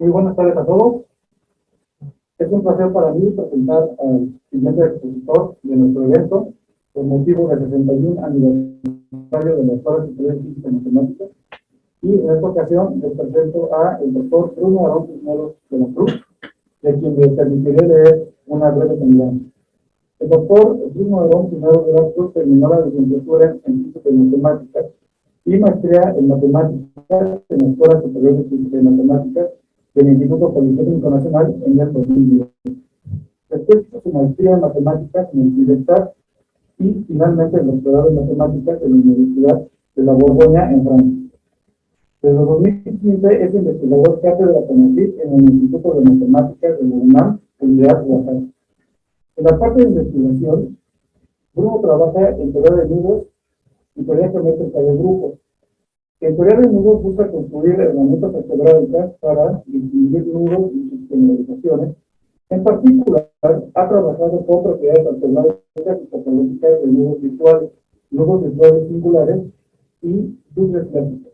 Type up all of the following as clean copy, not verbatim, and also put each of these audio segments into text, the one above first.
Muy buenas tardes a todos. Es un placer para mí presentar al siguiente expositor de nuestro evento, con motivo del 61 aniversario de la Escuela Superior de Física y Matemáticas. Y en esta ocasión les presento al doctor Bruno Aarón Cisneros de la Cruz, de quien me permitiré leer una breve semblanza. El doctor Bruno Aarón Cisneros de la Cruz terminó la licenciatura en Física y Matemáticas y maestría en Matemáticas en la Escuela Superior de Física y Matemáticas del Instituto Politécnico Nacional en el 2010. Después hizo su maestría en Matemáticas en el CIDESTAT y finalmente el doctorado en Matemáticas en la Universidad de la Borgoña en Francia. Desde 2015 es investigador cátedra CONACYT en el Instituto de Matemáticas de la UNAM, Unidad Oaxaca. En la parte de investigación, Bruno trabaja en teoría de nudos y teoría geométrica de grupos. En teoría de nudos busca construir herramientas algebraicas para distinguir nudos y sus generalizaciones. En particular, ha trabajado con propiedades algebraicas y topológicas de nudos virtuales singulares y duples clásicos.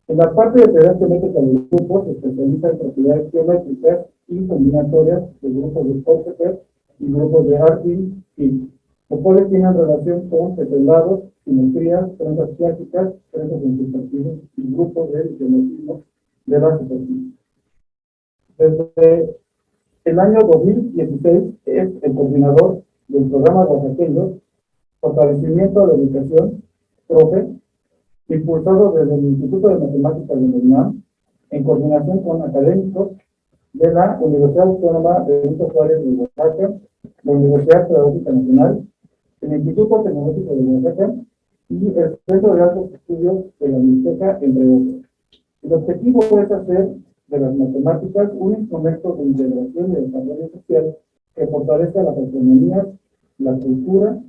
En la parte de teoría geométrica de grupos se especializa en propiedades geométricas y combinatorias de grupos de Kochefer y grupos de Artin-Field, los cuales tienen relación con teclados, simetrías, trenzas clásicas, trenzas en superficies y grupos de geometrismo de la superficie. Desde el año 2016 es el coordinador del programa oaxaqueño Fortalecimiento de la Educación, PROFE, impulsado desde el Instituto de Matemáticas de la UNAM, en coordinación con académicos de la Universidad Autónoma de Benito Juárez de Oaxaca, la Universidad Pedagógica Nacional, el Instituto Tecnológico de Oaxaca y el Centro de Altos Estudios de la Biblioteca, entre otros. El objetivo es hacer de las matemáticas un instrumento de integración y desarrollo social que fortalezca las autonomías, la cultura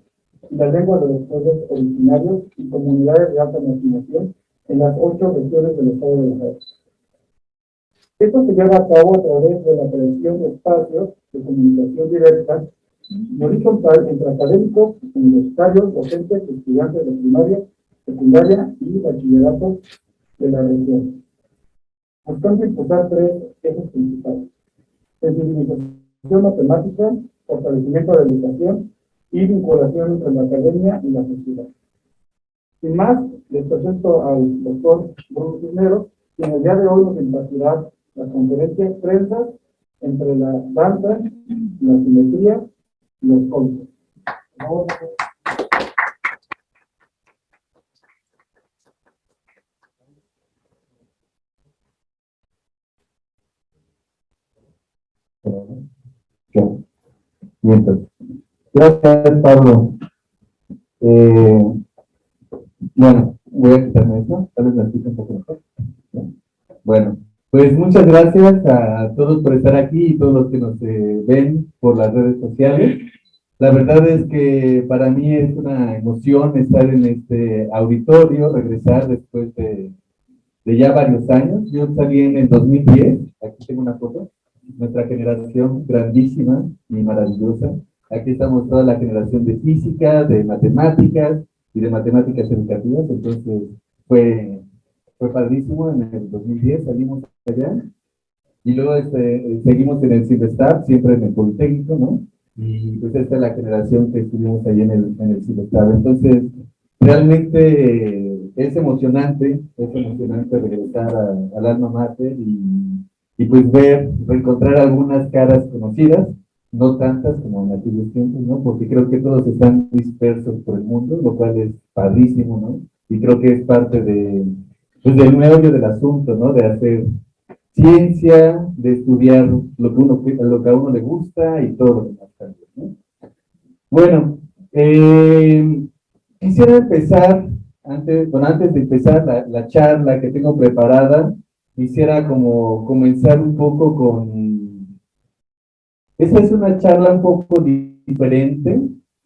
y la lengua de los pueblos originarios y comunidades de alta marginación en las 8 regiones del estado de Oaxaca. Esto se lleva a cabo a través de la creación de espacios de comunicación directa y horizontal entre académicos, universitarios, docentes, estudiantes de primaria, secundaria y bachillerato de la región, buscando impulsar 3 ejes principales: sensibilización matemática, fortalecimiento de la educación y vinculación entre la academia y la sociedad. Sin más, les presento al doctor Bruno Cisneros, quien el día de hoy nos impartirá las conferencias Trenzas entre la danza, la simetría y los conceptos. Bien, pues. Gracias, Pablo. Bueno, voy a quitarme eso, tal vez me escuche un poco mejor. Bueno, pues muchas gracias a todos por estar aquí y todos los que nos ven por las redes sociales. La verdad es que para mí es una emoción estar en este auditorio, regresar después de ya varios años. Yo salí en el 2010, aquí tengo una foto, nuestra generación grandísima y maravillosa. Aquí estamos toda la generación de física, de matemáticas y de matemáticas educativas, entonces fue padrísimo. En el 2010 salimos allá y luego seguimos en el CIDESTAT, siempre en el Politécnico, ¿no? Y pues esta es la generación que estuvimos ahí en el CIDESTAT. Entonces, realmente es emocionante regresar al alma mater y pues reencontrar algunas caras conocidas, no tantas como en aquellos tiempos, ¿no? Porque creo que todos están dispersos por el mundo, lo cual es padrísimo, ¿no? Y creo que es parte pues del meollo del asunto, ¿no? De hacer ciencia, de estudiar lo que a uno le gusta y todo lo demás también, ¿no? Bueno, quisiera empezar, antes de empezar la charla que tengo preparada, quisiera como comenzar un poco con... Esta es una charla un poco diferente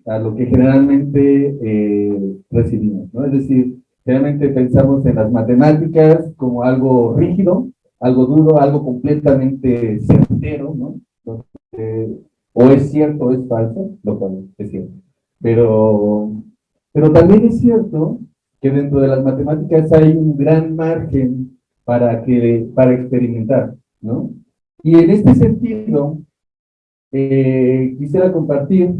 a lo que generalmente recibimos, ¿no? Es decir, generalmente pensamos en las matemáticas como algo rígido, algo duro, algo completamente certero, ¿no? Entonces, o es cierto o es falso, lo cual es cierto. Pero también es cierto que dentro de las matemáticas hay un gran margen para experimentar. ¿no? Y en este sentido, quisiera compartir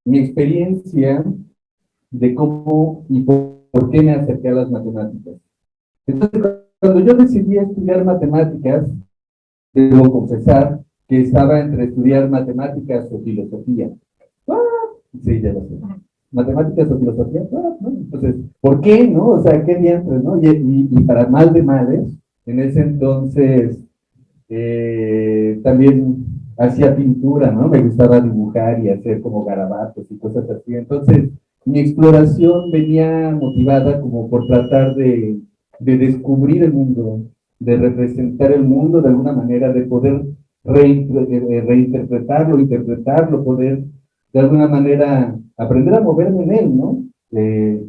mi experiencia de cómo y por qué me acerqué a las matemáticas. Entonces, cuando yo decidí estudiar matemáticas, debo confesar que estaba entre estudiar matemáticas o filosofía. ¡Ah! Sí, ya lo sé. Matemáticas o filosofía. ¡Ah! ¿No? Entonces, ¿por qué, no? O sea, ¿qué diantres, no? Y para mal de males, en ese entonces también hacía pintura, ¿no? Me gustaba dibujar y hacer como garabatos y cosas así. Entonces, mi exploración venía motivada como por tratar de descubrir el mundo, de representar el mundo de alguna manera, de poder reinterpretarlo, interpretarlo, poder de alguna manera aprender a moverme en él, ¿no?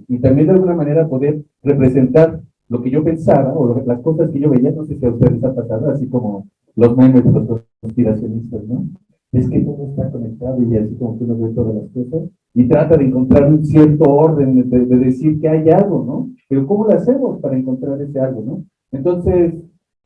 Y también de alguna manera poder representar lo que yo pensaba o las cosas que yo veía, no sé si a ustedes les ha pasado, así como los memes de los conspiracionistas, ¿no? Es que todo está conectado y así como que uno ve todas las cosas y trata de encontrar un cierto orden, de decir que hay algo, ¿no? Pero ¿cómo lo hacemos para encontrar ese algo, ¿no? Entonces,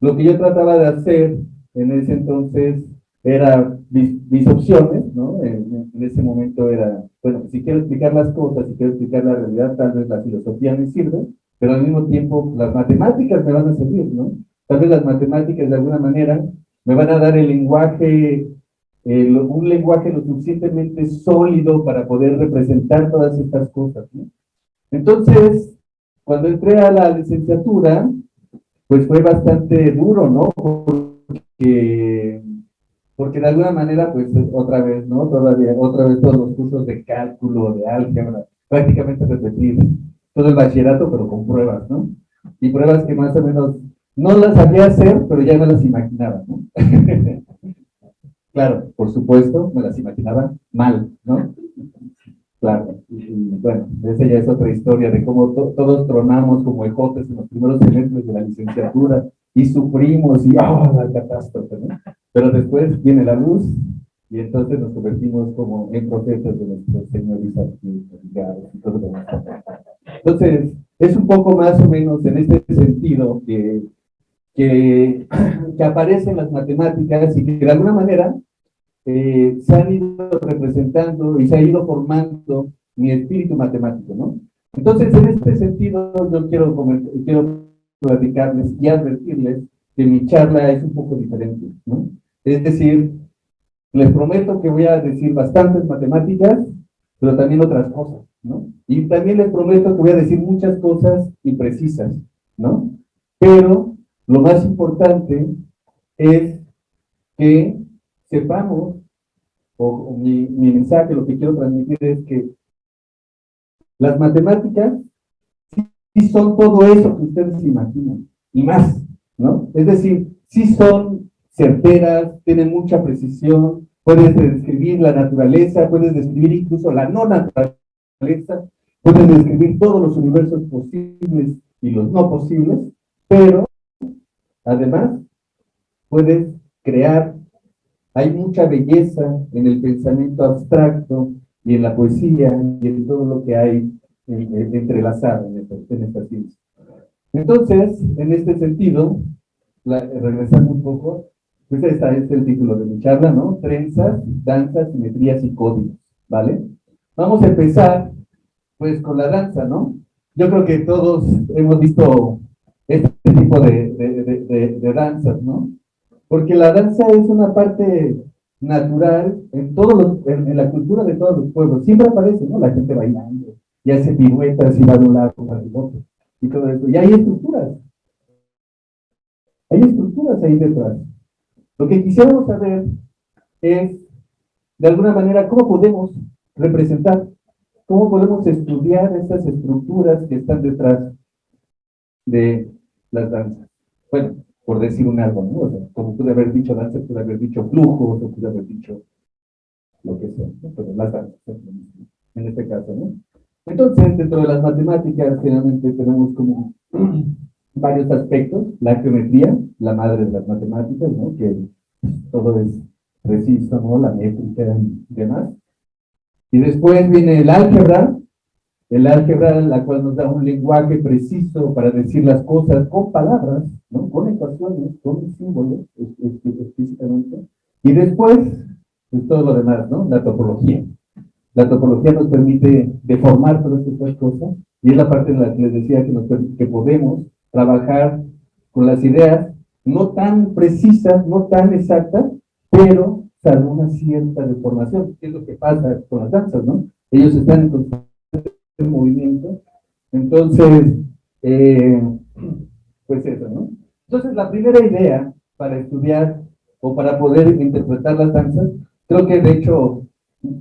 lo que yo trataba de hacer en ese entonces era mis opciones, ¿no? En ese momento era, bueno, si quiero explicar las cosas, si quiero explicar la realidad, tal vez la filosofía me sirve, pero al mismo tiempo las matemáticas me van a servir, ¿no? Tal vez las matemáticas de alguna manera me van a dar el lenguaje, un lenguaje lo suficientemente sólido para poder representar todas estas cosas, ¿no? Entonces, cuando entré a la licenciatura, pues fue bastante duro, ¿no? Porque, porque de alguna manera, pues otra vez, ¿no? Todavía, otra vez todos los cursos de cálculo, de álgebra, prácticamente repetir todo el bachillerato, pero con pruebas, ¿no? Y pruebas que más o menos no las sabía hacer, pero ya me las imaginaba, ¿no? Claro, por supuesto, me las imaginaba mal, ¿no? Claro, y bueno, esa ya es otra historia de cómo todos tronamos como ejotes en los primeros semestres de la licenciatura y sufrimos y ¡ah, la catástrofe! ¿No? Pero después viene la luz y entonces nos convertimos como en profetas de nuestro Señor y todo lo demás. Entonces, es un poco más o menos en este sentido que aparecen las matemáticas y que de alguna manera se han ido representando y se ha ido formando mi espíritu matemático, ¿no? Entonces, en este sentido, yo quiero platicarles y advertirles que mi charla es un poco diferente, ¿no? Es decir, les prometo que voy a decir bastantes matemáticas, pero también otras cosas, ¿no? Y también les prometo que voy a decir muchas cosas imprecisas, ¿no? Pero lo más importante es que sepamos o mi mensaje, lo que quiero transmitir es que las matemáticas sí son todo eso que ustedes se imaginan, y más, ¿no? Es decir, sí son certeras, tienen mucha precisión, puedes describir la naturaleza, puedes describir incluso la no naturaleza, puedes describir todos los universos posibles y los no posibles, pero además puedes crear. Hay mucha belleza en el pensamiento abstracto y en la poesía y en todo lo que hay entrelazado en esta ciencia. Entonces, en este sentido, regresando un poco, pues este es el título de mi charla, ¿no? Trenzas, danzas, simetrías y códigos, ¿vale? Vamos a empezar, pues, con la danza, ¿no? Yo creo que todos hemos visto este tipo de danzas, ¿no? Porque la danza es una parte natural en la cultura de todos los pueblos. Siempre aparece, ¿no? La gente bailando y hace piruetas y va de un lado para el otro y todo eso. Y hay estructuras ahí detrás. Lo que quisiéramos saber es, de alguna manera, cómo podemos representar, cómo podemos estudiar esas estructuras que están detrás de las danzas. Bueno, por decir un algo, ¿no? O sea, como pude haber dicho danza, pude haber dicho flujos, o pude haber dicho lo que sea, ¿no? Pero las danzas, en este caso, ¿no? Entonces, dentro de las matemáticas, generalmente tenemos como varios aspectos. La geometría, la madre de las matemáticas, ¿no? Que todo es preciso, ¿no? La métrica y demás. Y después viene el álgebra, El álgebra, la cual nos da un lenguaje preciso para decir las cosas con palabras, ¿no? Con ecuaciones, con símbolos, explícitamente. Y después, pues todo lo demás, ¿no? La topología. La topología nos permite deformar todas estas cosas, y es la parte en la que les decía que podemos trabajar con las ideas no tan precisas, no tan exactas, pero salvo una cierta deformación, que es lo que pasa con las danzas, ¿no? Ellos están en constante movimiento, entonces, eh, pues eso, ¿no? Entonces, la primera idea para estudiar o para poder interpretar las danzas, creo que de hecho,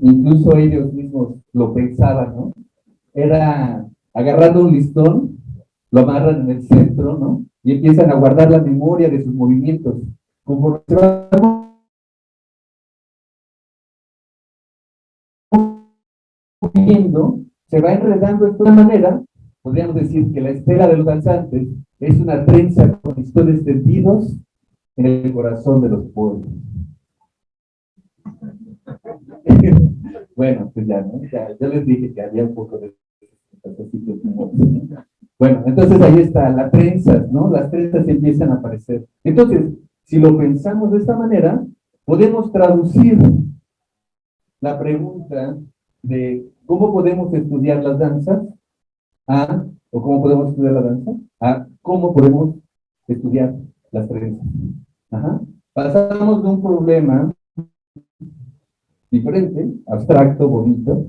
incluso ellos mismos lo pensaban, ¿no? Era agarrando un listón, lo amarran en el centro, ¿no? Y empiezan a guardar la memoria de sus movimientos. Conforme se van moviendo, se va enredando de esta manera, podríamos decir que la estela de los danzantes es una trenza con listones tendidos en el corazón de los pueblos. Bueno, pues ya, ¿no? Ya les dije que había un poco de sitios. Bueno, entonces ahí está, la trenza, ¿no? Las trenzas empiezan a aparecer. Entonces, si lo pensamos de esta manera, podemos traducir la pregunta de cómo podemos estudiar las danzas a, o cómo podemos estudiar la danza, a cómo podemos estudiar las trenzas. Ajá. Pasamos de un problema diferente, abstracto, bonito,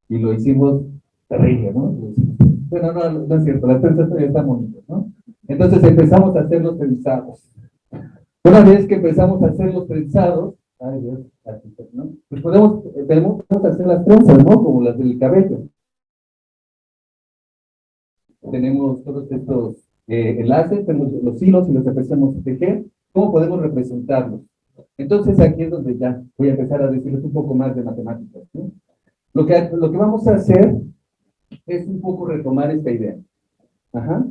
y lo hicimos terrible, ¿no? Bueno, no es cierto, las trenzas todavía están bonitas, ¿no? Entonces empezamos a hacer los trenzados. Una vez que empezamos a hacer los trenzados, ay Dios, aquí está, ¿no? Pues podemos hacer las trenzas, ¿no? Como las del cabello. Tenemos todos estos enlaces, tenemos los hilos y los empezamos a tejer. ¿Cómo podemos representarlos? Entonces aquí es donde ya voy a empezar a decirles un poco más de matemáticas, ¿no? Lo que vamos a hacer es un poco retomar esta idea. Ajá.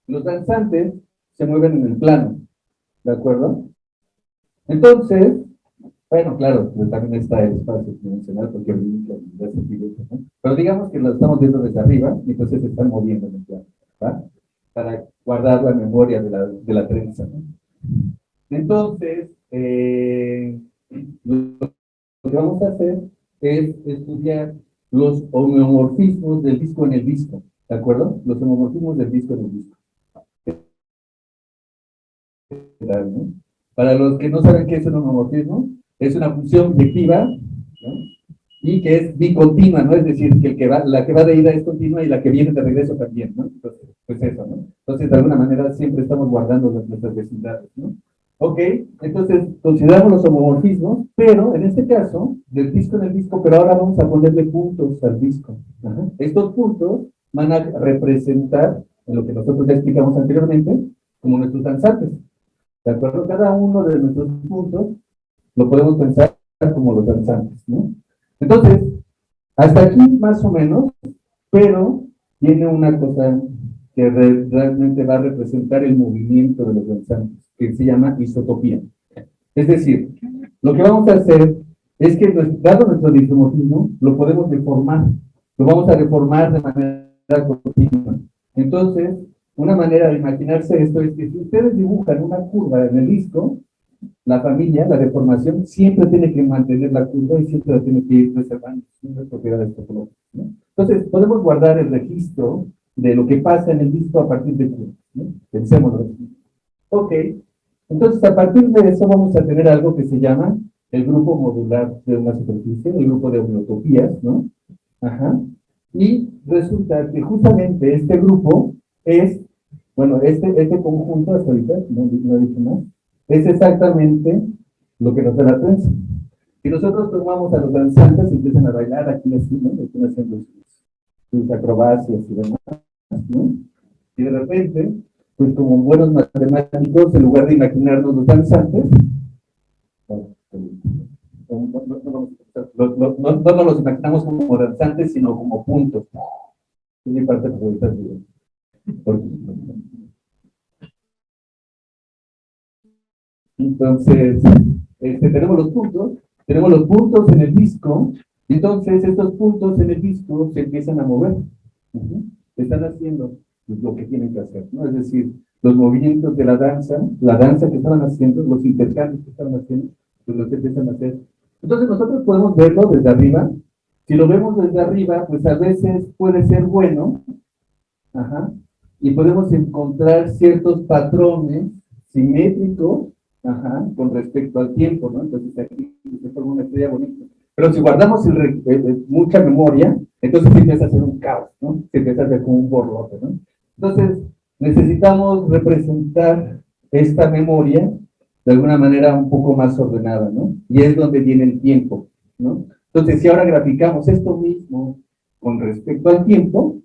Los danzantes se mueven en el plano, ¿de acuerdo? Entonces, bueno, claro, pues también está el espacio dimensional porque ya se pide, ¿no? Pero digamos que lo estamos viendo desde arriba y entonces se están moviendo en el plano, ¿va? Para guardar la memoria de la trenza, ¿no? Entonces, lo que vamos a hacer es estudiar los homeomorfismos del disco en el disco, ¿de acuerdo? Los homeomorfismos del disco en el disco. ¿No? Para los que no saben qué es un homomorfismo, es una función objetiva, ¿no? Y que es bicontinua, ¿no? Es decir, que la que va de ida es continua y la que viene de regreso también, ¿no? Entonces, pues eso, ¿no? Entonces, de alguna manera, siempre estamos guardando nuestras vecindades, ¿no? Ok, entonces consideramos los homomorfismos, pero en este caso, del disco en el disco, pero ahora vamos a ponerle puntos al disco. Ajá. Estos puntos van a representar, en lo que nosotros ya explicamos anteriormente, como nuestros danzantes. ¿De acuerdo? Cada uno de nuestros puntos lo podemos pensar como los danzantes, ¿no? Entonces, hasta aquí más o menos, pero tiene una cosa que realmente va a representar el movimiento de los danzantes, que se llama isotopía. Es decir, lo que vamos a hacer es que, dado nuestro disomorfismo, lo podemos deformar, lo vamos a deformar de manera continua. Entonces, una manera de imaginarse esto es que si ustedes dibujan una curva en el disco, la familia, la deformación, siempre tiene que mantener la curva y siempre la tiene que ir preservando las propiedades topológicas, ¿no? Entonces, podemos guardar el registro de lo que pasa en el disco a partir de curvas, ¿no? Pensémoslo. Ok, entonces a partir de eso vamos a tener algo que se llama el grupo modular de una superficie, el grupo de homeotopías, ¿no? Ajá. Y resulta que justamente este grupo es, bueno, este conjunto, hasta ahorita, no he dicho más, es exactamente lo que nos da la trenza. Si nosotros tomamos a los danzantes y empiezan a bailar aquí así, ¿no? Están haciendo sus acrobacias y demás, ¿no? Y de repente, pues como buenos matemáticos, en lugar de imaginarnos los danzantes, no los imaginamos como danzantes, sino como puntos. Es mi parte favorita de entonces, tenemos los puntos en el disco, Entonces, estos puntos en el disco se empiezan a mover. Están haciendo lo que tienen que hacer, ¿no? Es decir, los movimientos de la danza que estaban haciendo, los intercambios que estaban haciendo, pues los empiezan a hacer. Entonces, nosotros podemos verlo desde arriba. Si lo vemos desde arriba, pues a veces puede ser bueno, ajá, y podemos encontrar ciertos patrones simétricos, ajá, con respecto al tiempo, ¿no? Entonces aquí se forma una estrella bonita. Pero si guardamos mucha memoria, entonces se empieza a hacer un caos, ¿no? Se empieza a hacer como un borlote, ¿no? Entonces necesitamos representar esta memoria de alguna manera un poco más ordenada, ¿no? Y es donde viene el tiempo, ¿no? Entonces, si ahora graficamos esto mismo con respecto al tiempo,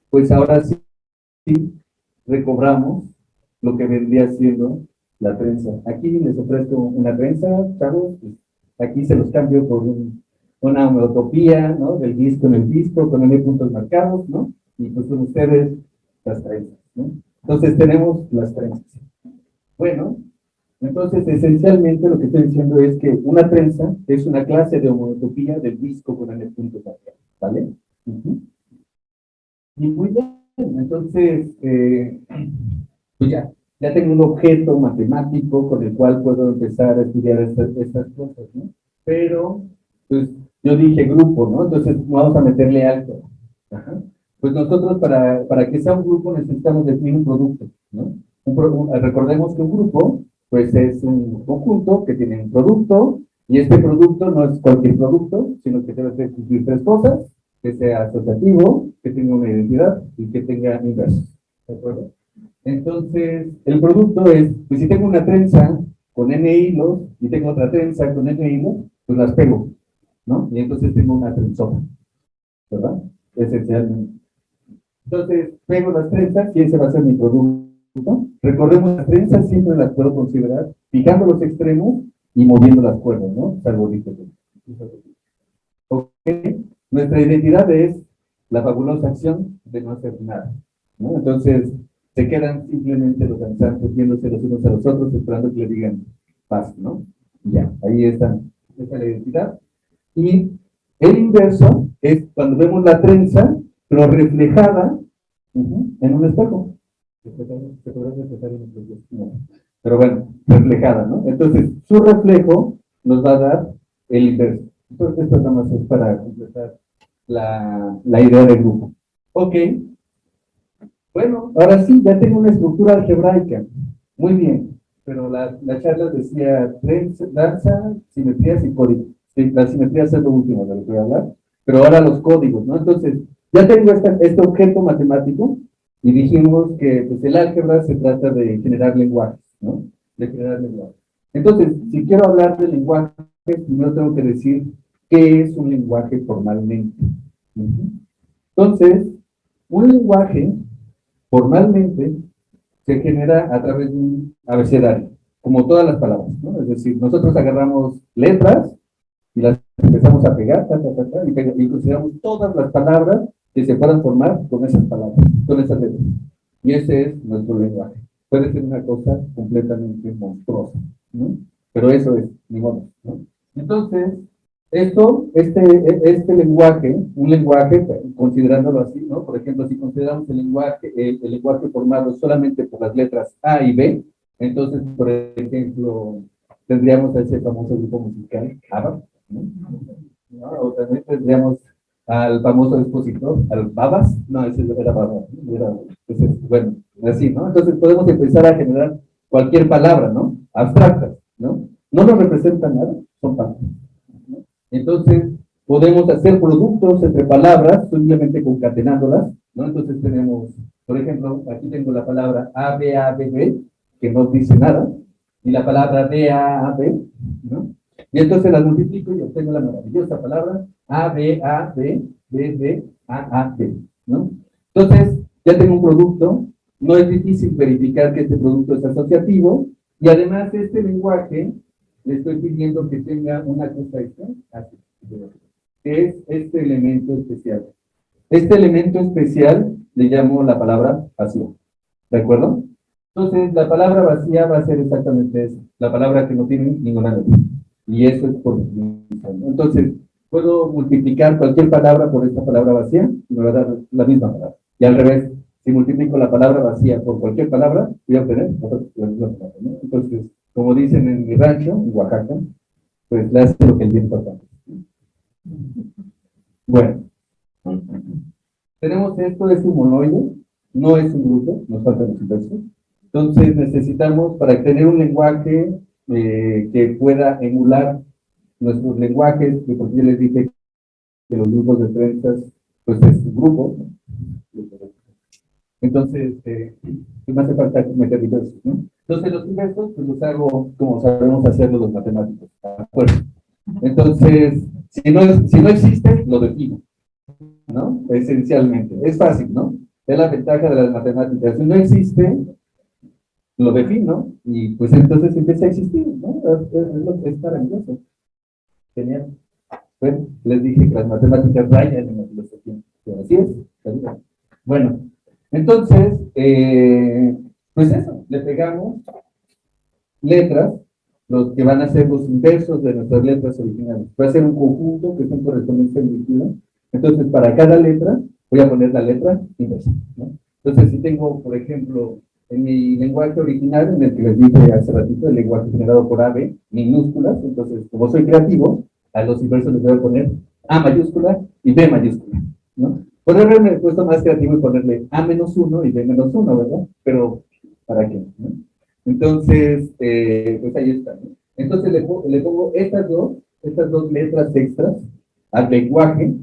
pues ahora sí recobramos lo que vendría siendo la trenza. Aquí les ofrezco una trenza, chavos, pues aquí se los cambio por una homeotopía, ¿no? Del disco en el disco, con N puntos marcados, ¿no? Y pues con ustedes las trenzas, ¿no? Entonces tenemos las trenzas. Bueno, entonces esencialmente lo que estoy diciendo es que una trenza es una clase de homeotopía del disco con N puntos marcados, ¿vale? Y muy bien, entonces, pues ya tengo un objeto matemático con el cual puedo empezar a estudiar estas cosas, ¿no? Pero, pues, yo dije grupo, ¿no? Entonces, vamos a meterle algo. Ajá. Pues nosotros, para que sea un grupo, necesitamos definir un producto, ¿no? Recordemos que un grupo, pues, es un conjunto que tiene un producto, y este producto no es cualquier producto, sino que debe cumplir tres cosas: que sea asociativo, que tenga una identidad y que tenga inversos. ¿De acuerdo? Entonces, el producto es, pues si tengo una trenza con N hilos y tengo otra trenza con N hilos, pues las pego, ¿no? Y entonces tengo una trenzona, ¿verdad? Esencialmente. Entonces, pego las trenzas y ese va a ser mi producto. Recordemos, las trenzas siempre las puedo considerar fijando los extremos y moviendo las cuerdas, ¿no? Salvo diferente. Ok. Nuestra identidad es la fabulosa acción de no hacer nada, ¿no? Entonces, se quedan simplemente los danzantes viéndose los unos a los otros, esperando que le digan paz, ¿no? Y ya, ahí está la identidad. Y el inverso es cuando vemos la trenza, pero reflejada en un espejo. ¿Se podrá reflejar en un espejo? No. Pero bueno, reflejada, ¿no? Entonces, su reflejo nos va a dar el inverso. Entonces, esto nada más es para completar la idea del grupo. Ok. Bueno, ahora sí, ya tengo una estructura algebraica. Muy bien. Pero la charla decía danza, simetrías y códigos. Sí, la simetría es lo último de lo que voy a hablar. Pero ahora los códigos, ¿no? Entonces, ya tengo este objeto matemático y dijimos que pues, el álgebra se trata de generar lenguajes, ¿no? De generar lenguajes. Entonces, si quiero hablar de lenguaje, primero tengo que decir qué es un lenguaje formalmente. Entonces, un lenguaje formalmente se genera a través de un abecedario, como todas las palabras, ¿no? Es decir, nosotros agarramos letras y las empezamos a pegar, y consideramos todas las palabras que se puedan formar con esas palabras, con esas letras. Y ese es nuestro lenguaje. Puede ser una cosa completamente monstruosa, ¿no? Pero eso es, ni modo, ¿no? Entonces, este lenguaje, un lenguaje, considerándolo así, ¿no? Por ejemplo, si consideramos el lenguaje formado solamente por las letras A y B, entonces, por ejemplo, tendríamos a ese famoso grupo musical, ABBA, ¿no? O también tendríamos al famoso expositor, al Babas, no, ese era Babas, entonces, bueno, así, ¿no? Entonces podemos empezar a generar cualquier palabra, ¿no? Abstractas, ¿no? No nos representan nada, son palabras. Entonces, podemos hacer productos entre palabras simplemente concatenándolas, ¿no? Entonces tenemos, por ejemplo, aquí tengo la palabra ABABB, que no dice nada, y la palabra DAAB, ¿no? Y entonces las multiplico y obtengo la maravillosa palabra ABABBBAAB, ¿no? Entonces, ya tengo un producto, no es difícil verificar que este producto es asociativo, y además este lenguaje le estoy pidiendo que tenga una cosa así, que es este elemento especial. Este elemento especial le llamo la palabra vacía, ¿de acuerdo? Entonces, la palabra vacía va a ser exactamente eso, la palabra que no tiene ninguna letra. Y eso es por... Entonces, puedo multiplicar cualquier palabra por esta palabra vacía y me va a dar la misma palabra. Y al revés, si multiplico la palabra vacía por cualquier palabra, voy a obtener la misma palabra, ¿no? Entonces, como dicen en mi rancho, en Oaxaca, pues le hace lo que el viento toca. Bueno, tenemos esto, es un monoide, no es un grupo, nos faltan los inversos. Entonces necesitamos, para tener un lenguaje que pueda emular nuestros lenguajes, que porque yo les dije que los grupos de trenzas, pues es un grupo, ¿no? Entonces, pues me hace falta meter inversos, ¿no? Entonces los inversos, pues los hago como sabemos hacerlo los matemáticos. Bueno, entonces, si no existe, lo defino, ¿no? Esencialmente. Es fácil, ¿no? Es la ventaja de las matemáticas. Si no existe, lo defino y pues entonces empieza a existir, ¿no? Es lo que es maravilloso. Genial. Bueno, les dije que las matemáticas rayan en la filosofía. Pero así es. Bueno, entonces, pues eso, le pegamos letras, los que van a ser los inversos de nuestras letras originales. Va a ser un conjunto que es en correspondencia invertida. Entonces, para cada letra, voy a poner la letra inversa, ¿no? Entonces, si tengo, por ejemplo, en mi lenguaje original, en el que les dije hace ratito, el lenguaje generado por AB, minúsculas, entonces, como soy creativo, a los inversos les voy a poner A mayúscula y B mayúscula, ¿no? Podría haberme puesto más creativo y ponerle A menos 1 y B menos 1, ¿verdad? Pero, ¿para qué? ¿No? Entonces, pues ahí está, ¿no? Entonces le pongo estas dos letras extras al lenguaje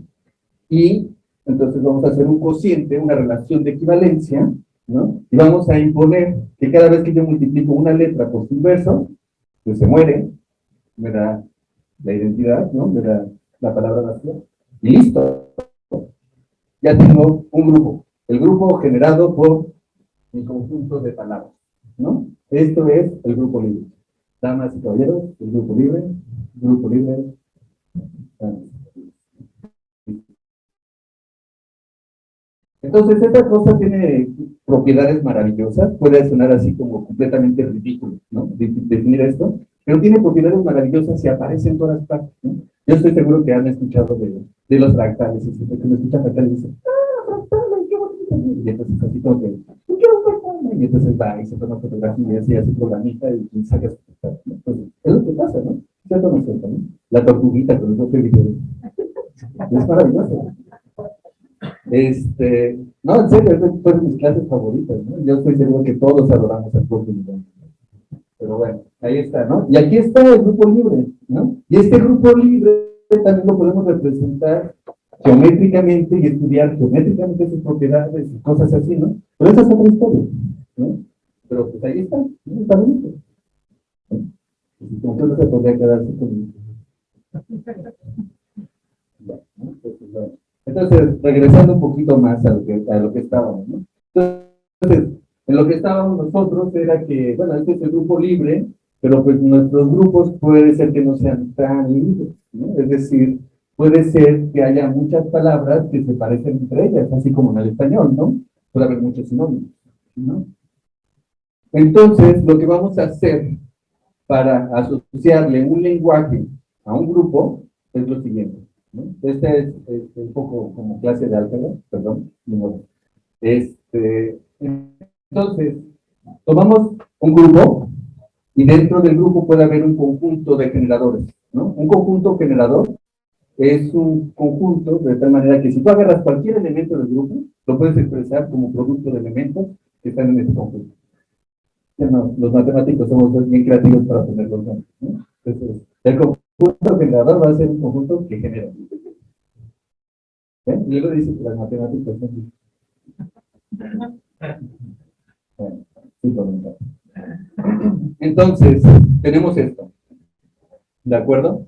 y entonces vamos a hacer un cociente, una relación de equivalencia, ¿no? Y vamos a imponer que cada vez que yo multiplico una letra por su inverso, pues se muere, me da la identidad, ¿no? Me da la palabra vacía. Y listo. Ya tengo un grupo. El grupo generado por mi conjunto de palabras, ¿no? Esto es el grupo libre. Damas y caballeros, el grupo libre, grupo libre. Entonces, esta cosa tiene propiedades maravillosas, puede sonar así como completamente ridículo, ¿no? Definir esto, pero tiene propiedades maravillosas y aparece en todas partes, ¿no? Yo estoy seguro que han escuchado de los fractales, y que me escuchan fractales y dicen, fractales, qué bonito. Y entonces así como que, quiero un fractal, y entonces va y se toma fotografías y hace programita y saca su fractal, ¿no? Entonces, es lo que pasa, ¿no? ¿Cierto o no es cierto, no? La tortuguita con los video. Es maravilloso. No, en serio, es de mis clases favoritas, ¿no? Yo estoy seguro que todos adoramos al propio nivel. Pero bueno, ahí está, ¿no? Y aquí está el grupo libre, ¿no? Y este grupo libre también lo podemos representar geométricamente y estudiar geométricamente sus propiedades y cosas así, ¿no? Pero esa es otra historia, ¿no? Pero pues ahí está, ¿no? Está bonito. ¿No? Como que no se podría quedarse con... Bueno, ¿no? Entonces, bueno. Entonces, regresando un poquito más a lo que estábamos, ¿no? Entonces, en lo que estábamos nosotros era que, bueno, este es el grupo libre, pero pues nuestros grupos puede ser que no sean tan libres, ¿no? Es decir, puede ser que haya muchas palabras que se parecen entre ellas, así como en el español, ¿no? Puede haber muchos sinónimos, ¿no? Entonces, lo que vamos a hacer para asociarle un lenguaje a un grupo es lo siguiente, ¿no? Este es un poco como clase de álgebra, perdón, entonces, tomamos un grupo y dentro del grupo puede haber un conjunto de generadores, ¿no? Un conjunto generador es un conjunto de tal manera que si tú agarras cualquier elemento del grupo, lo puedes expresar como producto de elementos que están en ese conjunto. No, los matemáticos somos bien creativos para poner los nombres, ¿no? Entonces, el conjunto generador va a ser un conjunto que genera. ¿Eh? Y luego dice que las matemáticas son... Bueno, sí, comentar. Entonces, tenemos esto, ¿de acuerdo?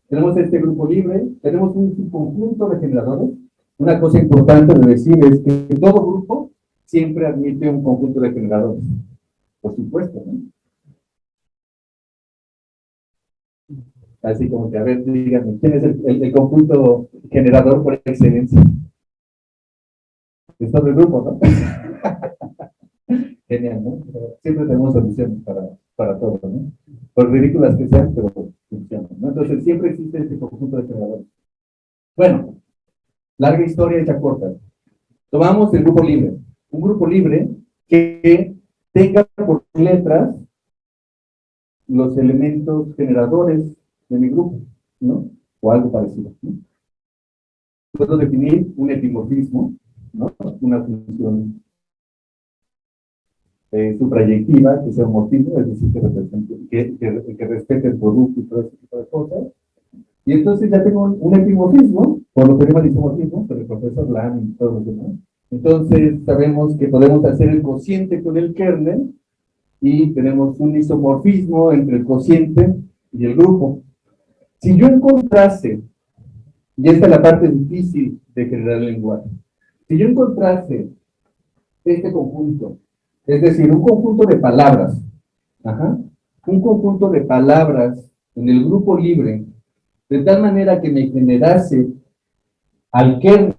Tenemos este grupo libre, tenemos un conjunto de generadores. Una cosa importante de decir es que todo grupo siempre admite un conjunto de generadores. Por supuesto, ¿no? Así como que, a ver, díganme, ¿quién es el conjunto generador por excelencia? Es todo el grupo, ¿no? Genial, ¿no? Siempre tenemos soluciones para todo, ¿no? Por ridículas que sean, pero funcionan, ¿no? Entonces, siempre existe este conjunto de generadores. Bueno, larga historia hecha corta. Tomamos el grupo libre. Un grupo libre que tenga por letras los elementos generadores de mi grupo, ¿no? O algo parecido, ¿no? Puedo definir un epimorfismo, ¿no? Una función suprayectiva, que sea un morfismo, es decir, que respete el producto y todo ese tipo de cosas. Y entonces ya tengo un epimorfismo, por lo que llama isomorfismo, por el profesor Lam y todos los demás. Entonces sabemos que podemos hacer el cociente con el kernel y tenemos un isomorfismo entre el cociente y el grupo. Si yo encontrase, y esta es la parte difícil de generar el lenguaje, si yo encontrase este conjunto, es decir, un conjunto de palabras, un conjunto de palabras en el grupo libre, de tal manera que me generase al kernel,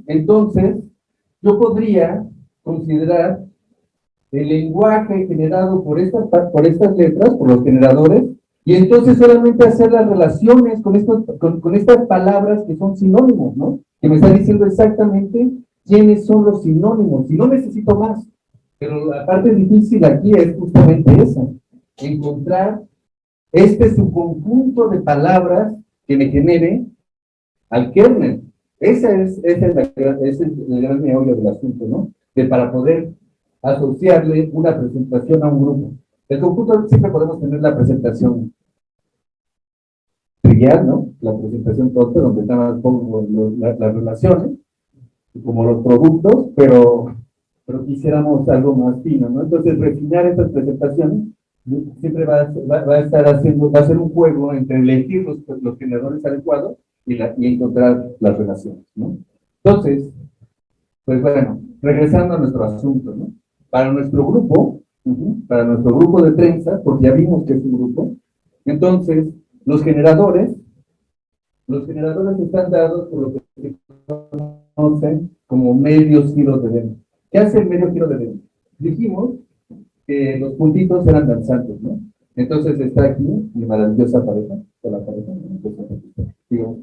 entonces yo podría considerar el lenguaje generado por estas letras, por los generadores, y entonces solamente hacer las relaciones con estas palabras que son sinónimos, ¿no? Que me está diciendo exactamente quiénes son los sinónimos, y no necesito más. Pero la parte difícil aquí es justamente esa, encontrar este subconjunto de palabras que me genere al kernel. Ese es el gran meollo del asunto, ¿no? Que para poder asociarle una presentación a un grupo. El conjunto siempre podemos tener la presentación trivial, ¿no? La presentación tonta, donde están las relaciones, como los productos, pero quisiéramos algo más fino, ¿no? Entonces, refinar estas presentaciones siempre va a estar haciendo, va a ser un juego entre elegir los generadores adecuados y encontrar las relaciones, ¿no? Entonces, pues bueno, regresando a nuestro asunto, ¿no? Para nuestro grupo de prensa, porque ya vimos que es un grupo, entonces, los generadores están dados por lo que se conocen como medios giros de Venn. ¿Qué hace el medio giro de Venn? Dijimos que los puntitos eran danzantes, ¿no? Entonces está aquí mi maravillosa pareja, ¿no?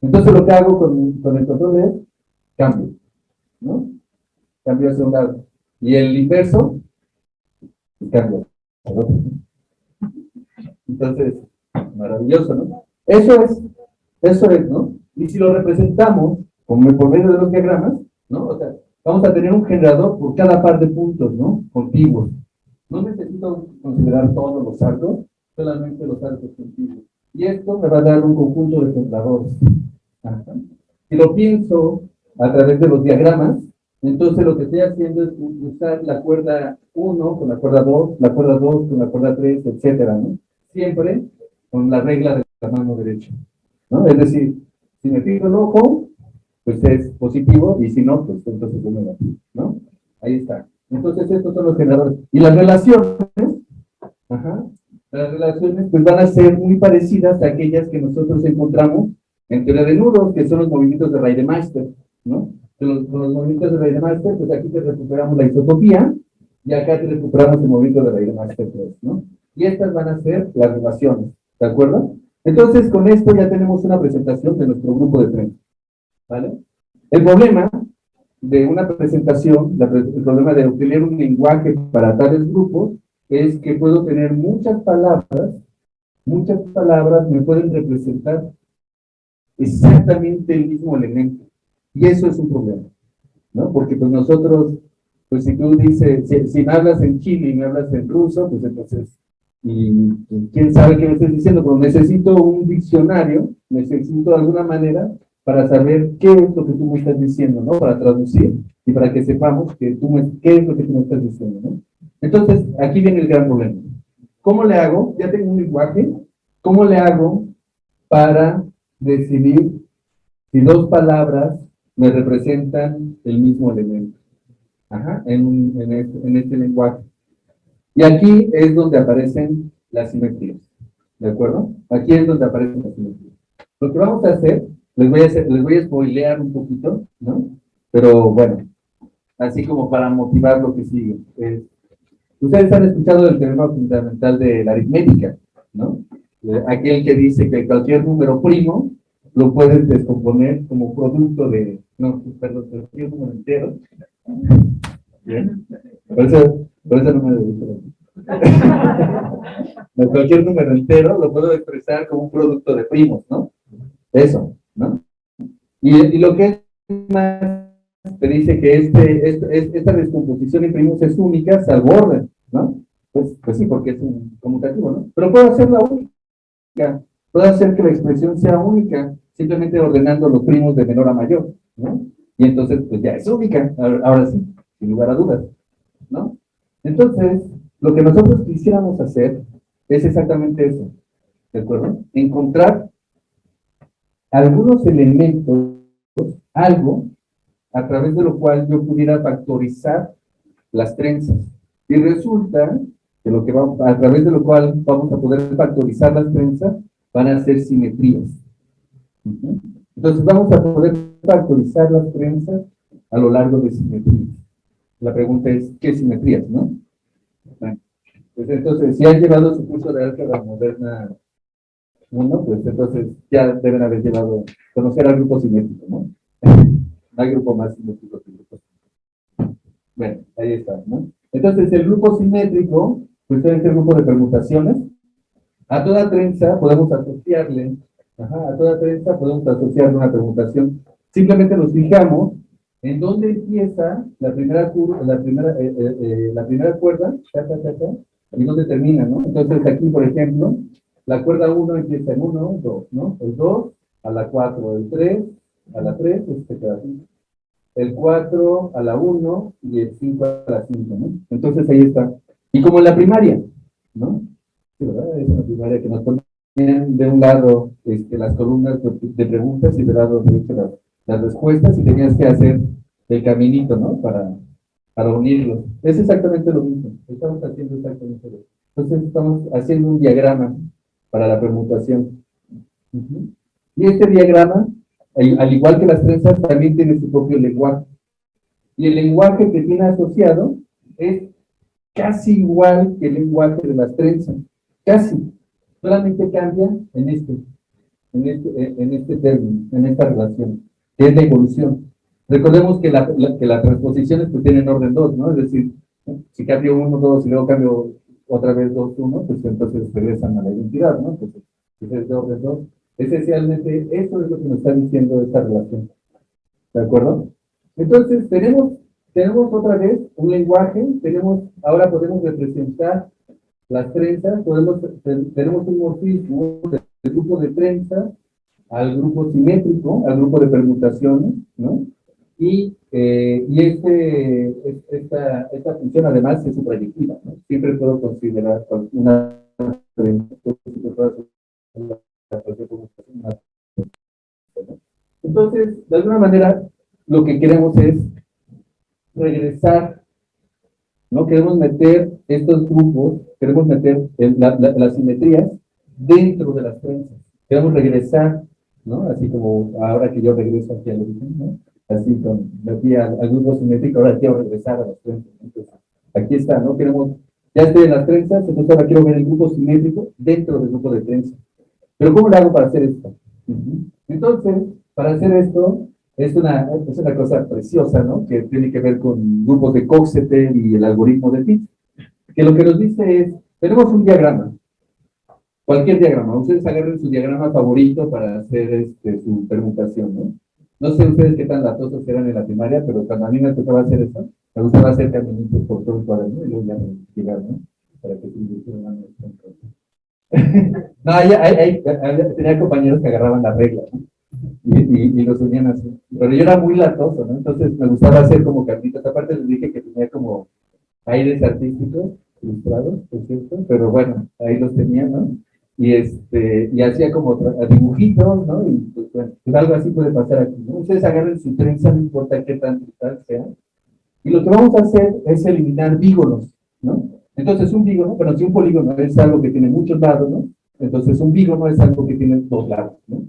Entonces lo que hago con el control es cambio, ¿no? Cambio hacia un lado. Y el inverso, cambio al otro. Entonces, maravilloso, ¿no? Eso es, ¿no? Y si lo representamos como por medio de los diagramas, ¿no? O sea, vamos a tener un generador por cada par de puntos, ¿no? Contiguos. No necesito considerar todos los arcos, solamente los arcos contiguos. Y esto me va a dar un conjunto de generadores. Si lo pienso a través de los diagramas, entonces lo que estoy haciendo es usar la cuerda 1 con la cuerda 2, la cuerda 2 con la cuerda 3, etcétera, ¿no? Siempre con la regla de la mano derecha, ¿no? Es decir, si me fijo el ojo, pues es positivo, y si no, pues entonces es negativo, ¿no? Ahí está. Entonces estos son los generadores. Y las relaciones, pues van a ser muy parecidas a aquellas que nosotros encontramos en teoría de nudos, que son los movimientos de Reidemeister, ¿no? Con los movimientos de Reidemeister, pues aquí te recuperamos la isotopía, y acá te recuperamos el movimiento de Reidemeister 3, ¿no? Y estas van a ser las relaciones, ¿de acuerdo? Entonces, con esto ya tenemos una presentación de nuestro grupo de prensa, ¿vale? El problema de una presentación, el problema de obtener un lenguaje para tales grupos, es que puedo tener muchas palabras me pueden representar exactamente el mismo elemento. Y eso es un problema, ¿no? Porque pues nosotros, pues si tú dices, si me hablas en chino y me hablas en ruso, pues entonces, y quién sabe qué me estás diciendo, pero necesito un diccionario, necesito de alguna manera para saber qué es lo que tú me estás diciendo, ¿no? Para traducir y para que sepamos qué es lo que tú me estás diciendo, ¿no? Entonces, aquí viene el gran problema. ¿Cómo le hago? Ya tengo un lenguaje. ¿Cómo le hago para decidir si dos palabras me representan el mismo elemento? En este lenguaje. Y aquí es donde aparecen las simetrías. ¿De acuerdo? Aquí es donde aparecen las simetrías. Lo que vamos a hacer, les voy a spoilear un poquito, ¿no? Pero bueno, así como para motivar lo que sigue. Ustedes han escuchado del teorema fundamental de la aritmética, ¿no? aquel que dice que cualquier número primo lo puedes descomponer como producto de, no, perdón, cualquier número entero. Bien. Por eso no me gusta. Cualquier número entero lo puedo expresar como un producto de primos, ¿no? Eso, ¿no? Y lo que es más, te dice que esta descomposición en primos es única, salvo orden, ¿no? Pues sí, porque es un conmutativo, ¿no? Pero puedo hacerla única, puedo hacer que la expresión sea única, simplemente ordenando los primos de menor a mayor, ¿no? Y entonces, pues ya es única, ahora sí, sin lugar a dudas, ¿no? Entonces, lo que nosotros quisiéramos hacer es exactamente eso, ¿de acuerdo? Encontrar algunos elementos, algo, a través de lo cual yo pudiera factorizar las trenzas. Y resulta que lo que vamos, a través de lo cual vamos a poder factorizar las trenzas van a ser simetrías. Entonces vamos a poder factorizar las trenzas a lo largo de simetrías. La pregunta es, ¿qué simetrías, no? Bueno, pues entonces, si han llevado su curso de álgebra moderna 1, pues entonces ya deben haber llevado, conocer al grupo simétrico, ¿no? No hay grupo más simétrico que el grupo simétrico. Bueno, ahí está, ¿no? Entonces, el grupo simétrico, pues es el grupo de permutaciones. A toda trenza podemos asociarle, a toda trenza podemos asociarle una permutación. Simplemente nos fijamos en dónde empieza la primera curva, la primera cuerda, y dónde termina, ¿no? Entonces, aquí, por ejemplo, la cuerda 1 empieza en 1, 2, ¿no? El 2 a la 4, el 3 a la 3, se queda así. El 4 a la 1 y el 5 a la 5, ¿no? Entonces ahí está. Y como en la primaria, ¿no? Sí, ¿verdad? Es una primaria que nos ponían de un lado las columnas de preguntas y de lado derecho las respuestas y tenías que hacer el caminito, ¿no? Para unirlos. Es exactamente lo mismo. Estamos haciendo exactamente lo mismo. Entonces estamos haciendo un diagrama para la permutación. Y este diagrama, al igual que las trenzas, también tiene su propio lenguaje. Y el lenguaje que tiene asociado es casi igual que el lenguaje de las trenzas. Casi. Solamente cambia en este término, en esta relación, que es la evolución. Recordemos que las transposiciones pues tienen orden 2, ¿no? Es decir, si cambio 1, 2 y luego cambio otra vez 2, 1, pues entonces regresan a la identidad, ¿no? Entonces, si es de orden 2. Esencialmente, eso es lo que nos está diciendo esta relación. ¿De acuerdo? Entonces, tenemos otra vez un lenguaje, ahora podemos representar las trenzas, tenemos un morfismo del grupo de trenzas al grupo simétrico, al grupo de permutaciones, ¿no? Esta función además es suprayectiva, ¿no? Siempre puedo considerar una trenza, entonces, de alguna manera, lo que queremos es regresar, ¿no? Queremos meter estos grupos, queremos meter las simetrías dentro de las trenzas. Queremos regresar, ¿no? Así como ahora que yo regreso aquí al origen, ¿no? Así me fui al grupo simétrico, ahora quiero regresar a las trenzas. Entonces, aquí está, ¿no? Ya estoy en las trenzas, entonces ahora quiero ver el grupo simétrico dentro del grupo de trenzas. Pero ¿cómo le hago para hacer esto? Entonces, para hacer esto, es una cosa preciosa, ¿no? Que tiene que ver con grupos de Coxeter y el algoritmo de Fitch, que lo que nos dice es, tenemos un diagrama, cualquier diagrama, ustedes agarren su diagrama favorito para hacer su permutación, ¿no? No sé ustedes qué tan latosos eran en la primaria, pero cuando a mí me tocaba hacer eso, me gustaba hacer caminitos por todo el cuaderno y luego ya me llegar, ¿no? Para que se hicieran no, tenía compañeros que agarraban las reglas, ¿no? Y los unían así. Pero yo era muy latoso, ¿no? Entonces me gustaba hacer como cartitas. Aparte les dije que tenía como aires artísticos, ilustrados, por cierto, pero bueno, ahí los tenía, ¿no? Y hacía como dibujitos, ¿no? Y pues, bueno, pues algo así puede pasar aquí, ¿no? Ustedes agarren su trenza, no importa qué tan brutal sea. Y lo que vamos a hacer es eliminar dígonos, ¿no? Entonces un dígono, bueno, si un polígono es algo que tiene muchos lados, ¿no? Entonces un dígono es algo que tiene dos lados, ¿no?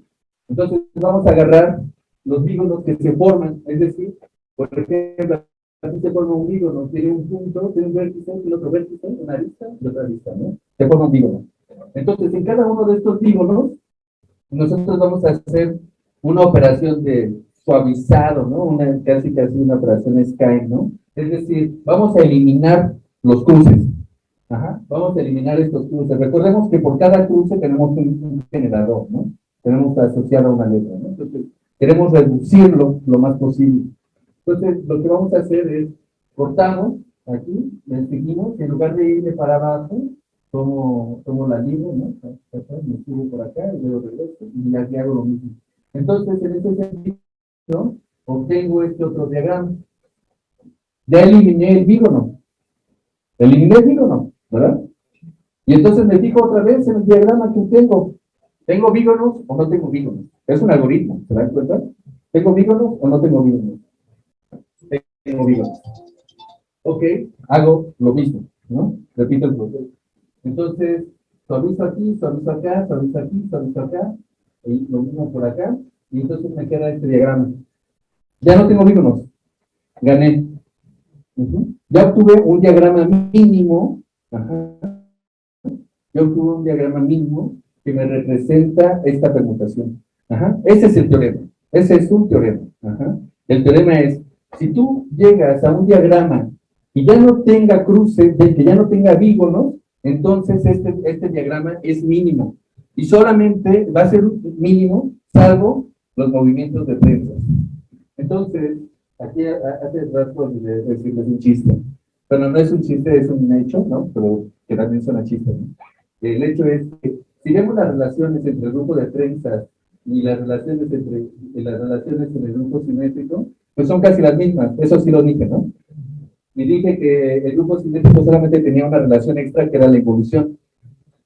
Entonces vamos a agarrar los dígonos que se forman, es decir, por ejemplo, aquí se forma un dígono, tiene un punto, tiene un vértice, tiene otro vértice, una arista y otra arista, ¿no? Se forma un dígono. Entonces, en cada uno de estos dígonos, nosotros vamos a hacer una operación de suavizado, ¿no? Casi una operación SKY, ¿no? Es decir, vamos a eliminar los cruces. Ajá, vamos a eliminar estos cruces. Recordemos que por cada cruce tenemos un generador, ¿no? Tenemos asociado a una letra, ¿no? Entonces, queremos reducirlo lo más posible. Entonces, lo que vamos a hacer es, cortamos aquí, le seguimos, y en lugar de irme para abajo, tomo la línea, ¿no? Me subo por acá y luego regreso, y aquí hago lo mismo. Entonces, en ese sentido, obtengo este otro diagrama. Ya eliminé el bígono. Eliminé el bígono, ¿verdad? Y entonces me fijo otra vez en el diagrama que tengo. ¿Tengo bígonos o no tengo bígonos? Es un algoritmo, ¿se dan cuenta? ¿Tengo bígonos o no tengo bígonos? Tengo bígonos. Ok, hago lo mismo, ¿no? Repito el proceso. Entonces, suavizo aquí, suavizo acá, suavizo aquí, suavizo acá, y lo mismo por acá, y entonces me queda este diagrama. Ya no tengo bígonos, gané. Ya obtuve un diagrama mínimo, ya obtuve un diagrama mínimo que me representa esta permutación. Ese es el teorema, ese es un teorema. El teorema es, si tú llegas a un diagrama y ya no tenga cruce, que ya no tenga bígonos, entonces este diagrama es mínimo. Y solamente va a ser mínimo, salvo los movimientos de trenzas. Entonces, aquí hace rato de decirles un chiste. Pero no es un chiste, es un hecho, ¿no? Pero que también suena chiste, ¿no? El hecho es que si vemos las relaciones entre el grupo de trenzas y las relaciones en el grupo simétrico, pues son casi las mismas. Eso sí lo dije, ¿no? Y dije que el grupo simétrico solamente tenía una relación extra que era la involución.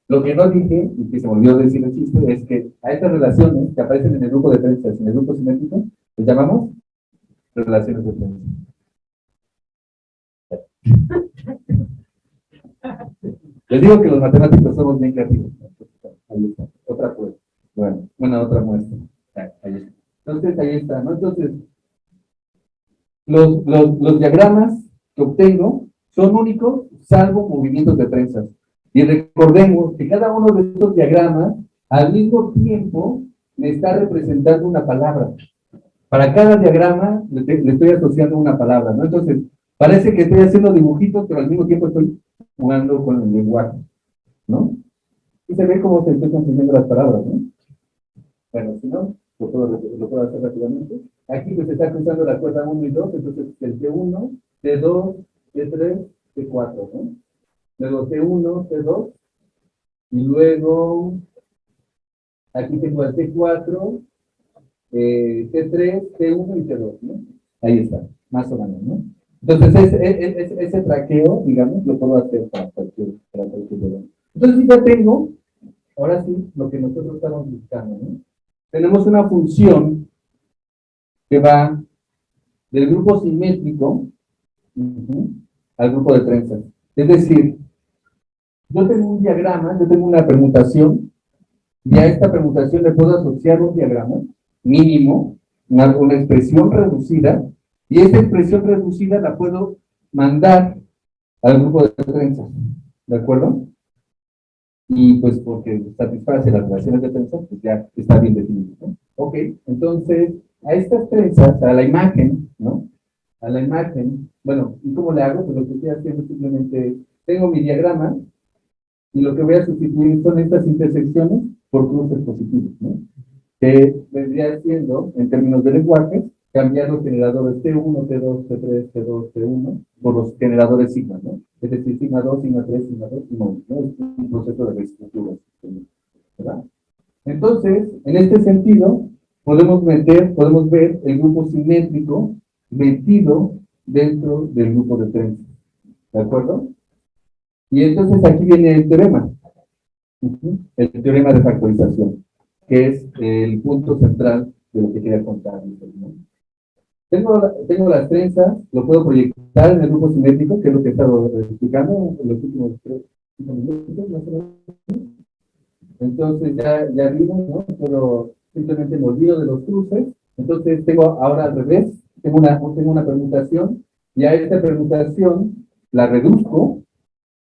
Lo que no dije, y que se me olvidó decir el chiste, es que a estas relaciones que aparecen en el grupo de trenzas y en el grupo simétrico, les llamamos relaciones de trenzas. Les digo que los matemáticos somos bien creativos. Ahí está, otra prueba. Bueno, otra muestra. Ahí está. Entonces, ahí está, ¿no? Entonces, los diagramas que obtengo son únicos, salvo movimientos de trenzas. Y recordemos que cada uno de estos diagramas, al mismo tiempo, me está representando una palabra. Para cada diagrama le estoy asociando una palabra, ¿no? Entonces, parece que estoy haciendo dibujitos, pero al mismo tiempo estoy jugando con el lenguaje, ¿no? Y se ve cómo se están construyendo las palabras, ¿no? Bueno, si no, lo puedo hacer rápidamente. Aquí pues se está cruzando la cuerda 1 y 2, entonces el T1, T2, T3, T4, ¿no? Luego T1, T2, y luego aquí tengo el T4, T3, T1 y T2, ¿no? Ahí está, más o menos, ¿no? Entonces, ese traqueo, digamos, lo puedo hacer para cualquier problema. Entonces, ya tengo, ahora sí, lo que nosotros estamos buscando, ¿no? Tenemos una función que va del grupo simétrico al grupo de trenzas. Es decir, yo tengo un diagrama, yo tengo una permutación, y a esta permutación le puedo asociar un diagrama mínimo, una expresión reducida, y esta expresión reducida la puedo mandar al grupo de trenzas, ¿de acuerdo? Y pues porque satisface las relaciones de trenzas, pues ya está bien definido, ¿no? Ok, entonces, a estas trenzas, a la imagen, ¿no? A la imagen, bueno, ¿y cómo le hago? Pues lo que estoy haciendo simplemente, tengo mi diagrama, y lo que voy a sustituir son estas intersecciones por cruces positivos, ¿no? Que vendría siendo, en términos de lenguaje, cambiar los generadores T1, T2, T3, T2, T1 por los generadores sigma, ¿no? Es decir, sigma 2, sigma 3, sigma 2, sigma 1, ¿no? Es un proceso de reestructura, ¿verdad? Entonces, en este sentido, podemos ver el grupo simétrico metido dentro del grupo de trenzas, ¿de acuerdo? Y entonces aquí viene el teorema, el teorema de factorización, que es el punto central de lo que quería contar, ¿no? Tengo las trenzas, lo puedo proyectar en el grupo simétrico, que es lo que he estado explicando en los últimos 5 minutos, más o menos. Entonces ya vimos, ¿no? Pero simplemente me olvido de los cruces. Entonces tengo ahora al revés, tengo una permutación, y a esta permutación la reduzco,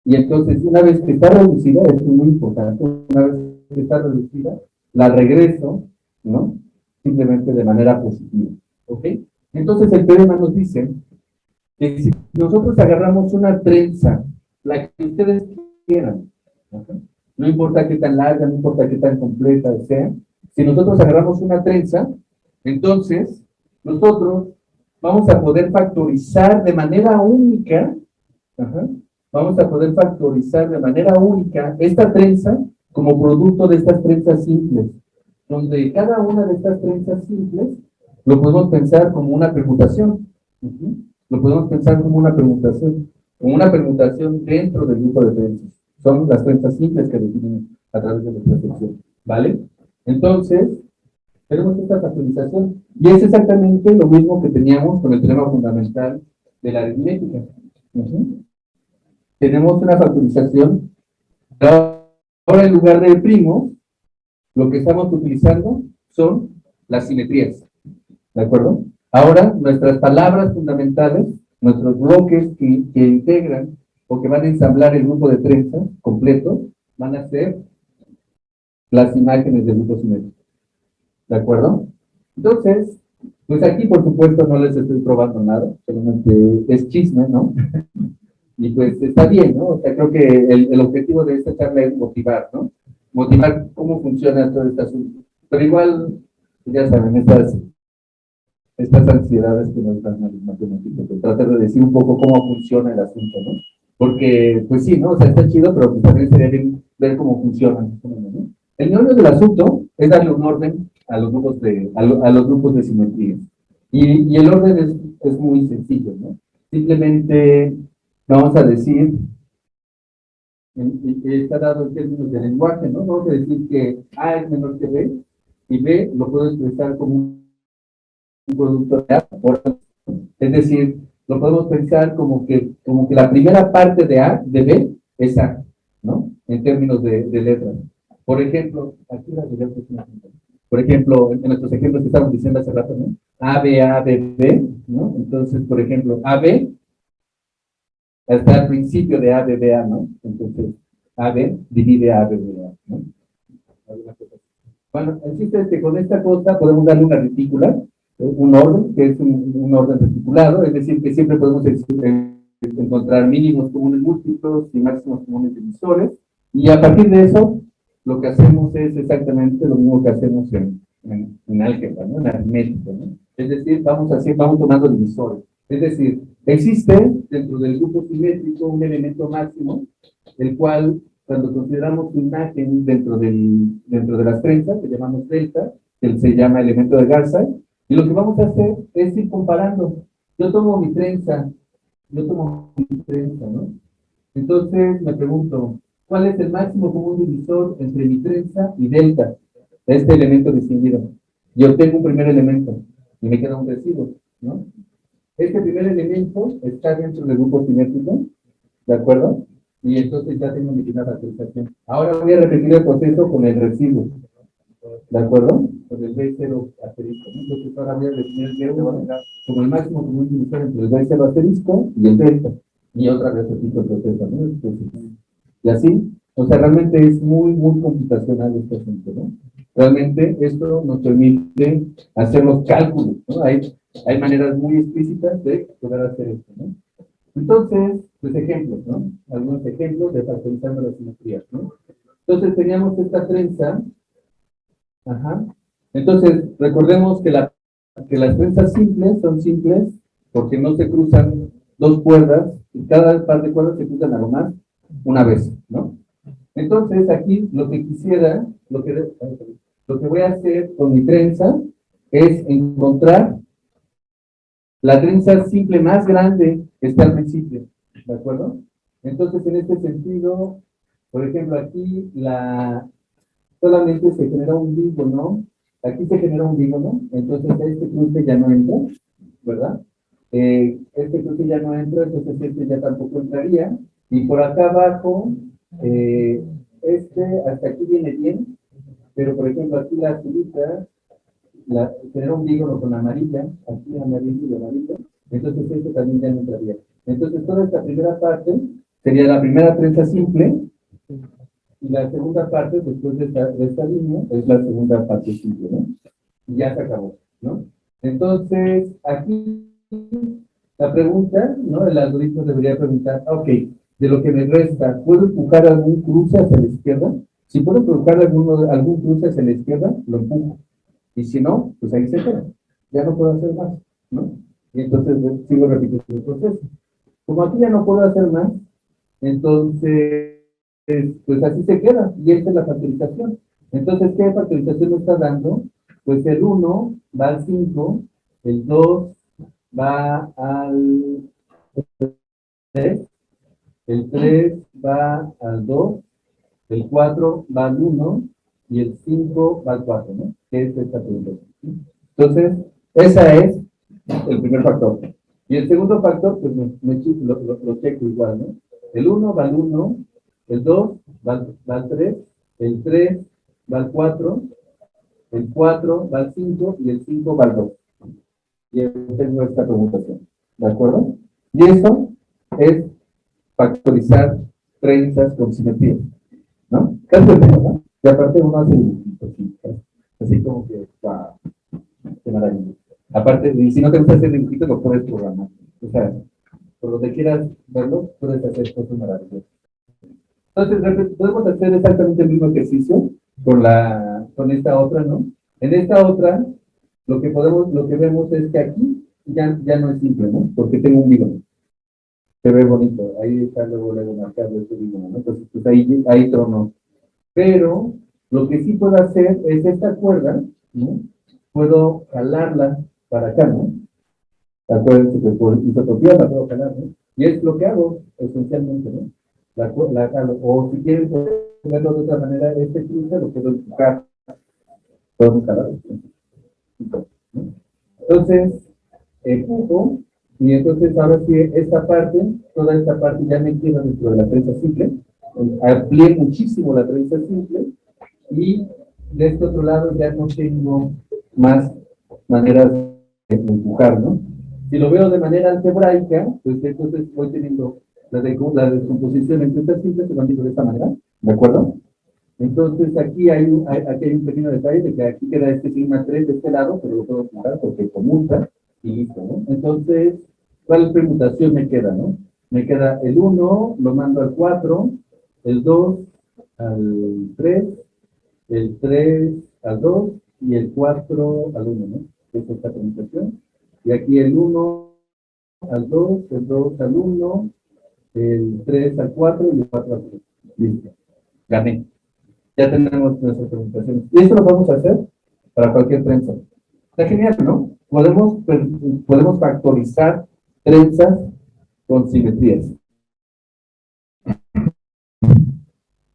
Y entonces, una vez que está reducida, esto es muy importante, una vez que está reducida, la regreso, ¿no? Simplemente de manera positiva, ¿ok? Entonces, el teorema nos dice que si nosotros agarramos una trenza, la que ustedes quieran, ¿ok? No importa qué tan larga, no importa qué tan completa sea, si nosotros agarramos una trenza, entonces nosotros vamos a poder factorizar de manera única, ajá, vamos a poder factorizar de manera única esta trenza como producto de estas trenzas simples, donde cada una de estas trenzas simples lo podemos pensar como una permutación. Uh-huh. Lo podemos pensar como una permutación dentro del grupo de trenzas. Son las trenzas simples que definen a través de la percepción, ¿vale? Entonces, tenemos esta factorización, y es exactamente lo mismo que teníamos con el teorema fundamental de la aritmética. Uh-huh. Tenemos una factorización, ahora en lugar de primos, lo que estamos utilizando son las simetrías, ¿de acuerdo? Ahora, nuestras palabras fundamentales, nuestros bloques que integran o que van a ensamblar el grupo de trenzas completo, van a ser las imágenes del grupo simétrico, ¿de acuerdo? Entonces, pues aquí por supuesto no les estoy probando nada, solamente es chisme, ¿no? Y pues está bien, ¿no? O sea, creo que el objetivo de esta charla es motivar, ¿no? Motivar cómo funciona todo este asunto. Pero igual, ya saben, estas ansiedades que nos dan a los matemáticos, que tratan de decir un poco cómo funciona el asunto, ¿no? Porque, pues sí, ¿no? O sea, está chido, pero pues también sería bien ver cómo funcionan, ¿no? El meollo del asunto es darle un orden a los grupos a los grupos de simetría. Y el orden es muy sencillo, ¿no? Simplemente vamos a decir, está dado en términos de lenguaje, ¿no? Vamos a decir que A es menor que B, y B lo puedo expresar como un producto de A, es decir, lo podemos pensar como que la primera parte de A, de B, es A, ¿no? En términos de letras. Por ejemplo, aquí las letras, por ejemplo, en nuestros ejemplos que estamos diciendo hace rato, ¿no? A, B, B, ¿no? Entonces, por ejemplo, AB está al principio de A, B, A, ¿no? Entonces, AB divide A, B, A, ¿no? Bueno, el chiste es que con esta cosa podemos darle una retícula, un orden, que es un orden reticulado, es decir, que siempre podemos encontrar mínimos comunes múltiplos y máximos comunes divisores, y a partir de eso, lo que hacemos es exactamente lo mismo que hacemos en álgebra, ¿no? En aritmética, ¿no? Es decir, vamos tomando divisores. Es decir, existe dentro del grupo simétrico un elemento máximo, el cual, cuando consideramos su imagen dentro de las trenzas, que llamamos delta, que se llama elemento de Garza, y lo que vamos a hacer es ir comparando. Yo tomo mi trenza, ¿no? Entonces me pregunto, ¿cuál es el máximo común divisor entre mi trenza y delta, este elemento distinguido? Y obtengo un primer elemento, y me queda un residuo, ¿no? Este primer elemento está dentro del grupo simétrico, ¿de acuerdo? Y entonces ya tengo mi primera factorización. Ahora voy a repetir el proceso con el residuo, ¿de acuerdo? Con el B0 asterisco. Entonces ahora voy a definir el B1 como el máximo común divisor entre el B0 asterisco y el delta. Y otra vez repito el proceso, ¿no? Entonces, y así, o sea, realmente es muy, muy computacional este asunto, ¿no? Realmente esto nos permite hacer los cálculos, ¿no? Hay maneras muy explícitas de poder hacer esto, ¿no? Entonces, pues ejemplos, ¿no? Algunos ejemplos de factorizando las simetrías, ¿no? Entonces teníamos esta trenza, ajá. Entonces, recordemos que las trenzas simples son simples porque no se cruzan dos cuerdas, y cada par de cuerdas se cruzan a lo más una vez, ¿no? Entonces, aquí lo que voy a hacer con mi trenza es encontrar la trenza simple más grande que está al principio, ¿de acuerdo? Entonces, en este sentido, por ejemplo, aquí solamente se genera un dígono, aquí se genera un dígono, entonces este cruce ya no entra, ¿verdad? Este cruce ya no entra, entonces este ya tampoco entraría, y por acá abajo, hasta aquí viene bien, pero por ejemplo aquí la azulita, genera un dígono con amarilla, aquí amarillo y amarillo, entonces este también ya no entraría. Entonces toda esta primera parte sería la primera trenza simple, y la segunda parte, después de esta línea, es la segunda parte simple, ¿no? Y ya se acabó, ¿no? Entonces, aquí la pregunta, ¿no? El algoritmo debería preguntar, ok, de lo que me resta, ¿puedo empujar algún cruce hacia la izquierda? Si puedo empujar algún cruce hacia la izquierda, lo empujo. Y si no, pues ahí se queda. Ya no puedo hacer más, ¿no? Y entonces sigo repitiendo el proceso. Como aquí ya no puedo hacer más, entonces, pues así se queda. Y esta es la factorización. Entonces, ¿qué factorización me está dando? Pues el 1 va al 5, el 2 va al 3, el 3 va al 2, el 4 va al 1 y el 5 va al 4, ¿no? Que es esta pregunta. Entonces, ese es el primer factor. Y el segundo factor, pues lo checo igual, ¿no? El 1 va al 1, el 2 va al 3, el 3 va al 4, el 4 va al 5 y el 5 va al 2. Y esa es nuestra permutación. ¿De acuerdo? Y eso es factorizar trenzas con simetría, ¿no? Es lo mismo, ¿no? Y aparte uno hace dibujitos, así como que, wow, qué maravilla. Aparte, y si no te gusta hacer dibujitos, lo puedes programar. O sea, por donde quieras verlo, puedes hacer cosas maravillosas. Entonces, podemos hacer exactamente el mismo ejercicio con esta otra, ¿no? En esta otra, lo que vemos es que aquí ya no es simple, ¿no? Porque tengo un bígono. Se ve bonito. Ahí está luego marcado ese bígono, ¿no? Entonces, pues ahí tronó. Pero lo que sí puedo hacer es esta cuerda, ¿no? Puedo jalarla para acá, ¿no? Acuérdense que por isotropía la puedo jalar, ¿no? Y es lo que hago esencialmente, ¿no? La jalo. O si quieren verlo de otra manera, este cruce lo puedo empujar. Puedo jalar. ¿No? Entonces, empujo, y entonces ahora sí, toda esta parte ya me queda dentro de la trenza simple. Amplié muchísimo la trenza simple, y de este otro lado ya no tengo más maneras de empujar, ¿no? Si lo veo de manera algebraica, pues entonces voy teniendo la descomposición en trenzas simples, se lo digo de esta manera, ¿de acuerdo? Entonces aquí hay un pequeño detalle de que aquí queda este sigma 3 de este lado, pero lo puedo empujar porque conmuta y listo, ¿no? Entonces, ¿cuál permutación me queda, no? Me queda el 1, lo mando al 4, el 2 al 3, el 3 al 2 y el 4 al 1, ¿no? Esa es esta permutación. Y aquí el 1 al 2, el 2 al 1, el 3 al 4 y el 4 al 3. Listo. Gané. Ya tenemos nuestras permutaciones. Y esto lo vamos a hacer para cualquier trenza. Está genial, ¿no? Podemos factorizar trenzas con simetrías.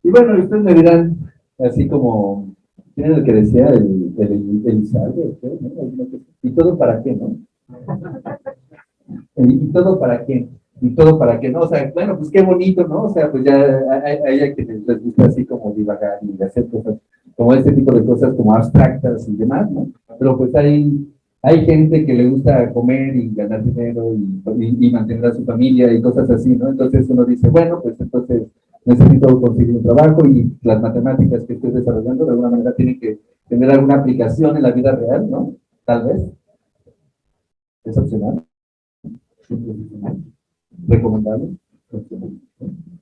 Y bueno, ustedes me dirán, así como, ¿quién es el que decía? El Izarbe, ¿no? ¿Y todo para qué, no? ¿Y todo para qué? ¿Y todo para qué, no? O sea, bueno, pues qué bonito, ¿no? O sea, pues ya hay a quienes les gusta así como divagar y hacer cosas, como este tipo de cosas como abstractas y demás, ¿no? Pero pues hay gente que le gusta comer y ganar dinero y mantener a su familia y cosas así, ¿no? Entonces uno dice, bueno, pues entonces necesito conseguir un trabajo y las matemáticas que estoy desarrollando de alguna manera tienen que tener alguna aplicación en la vida real, ¿no? Tal vez. Es opcional. Recomendable.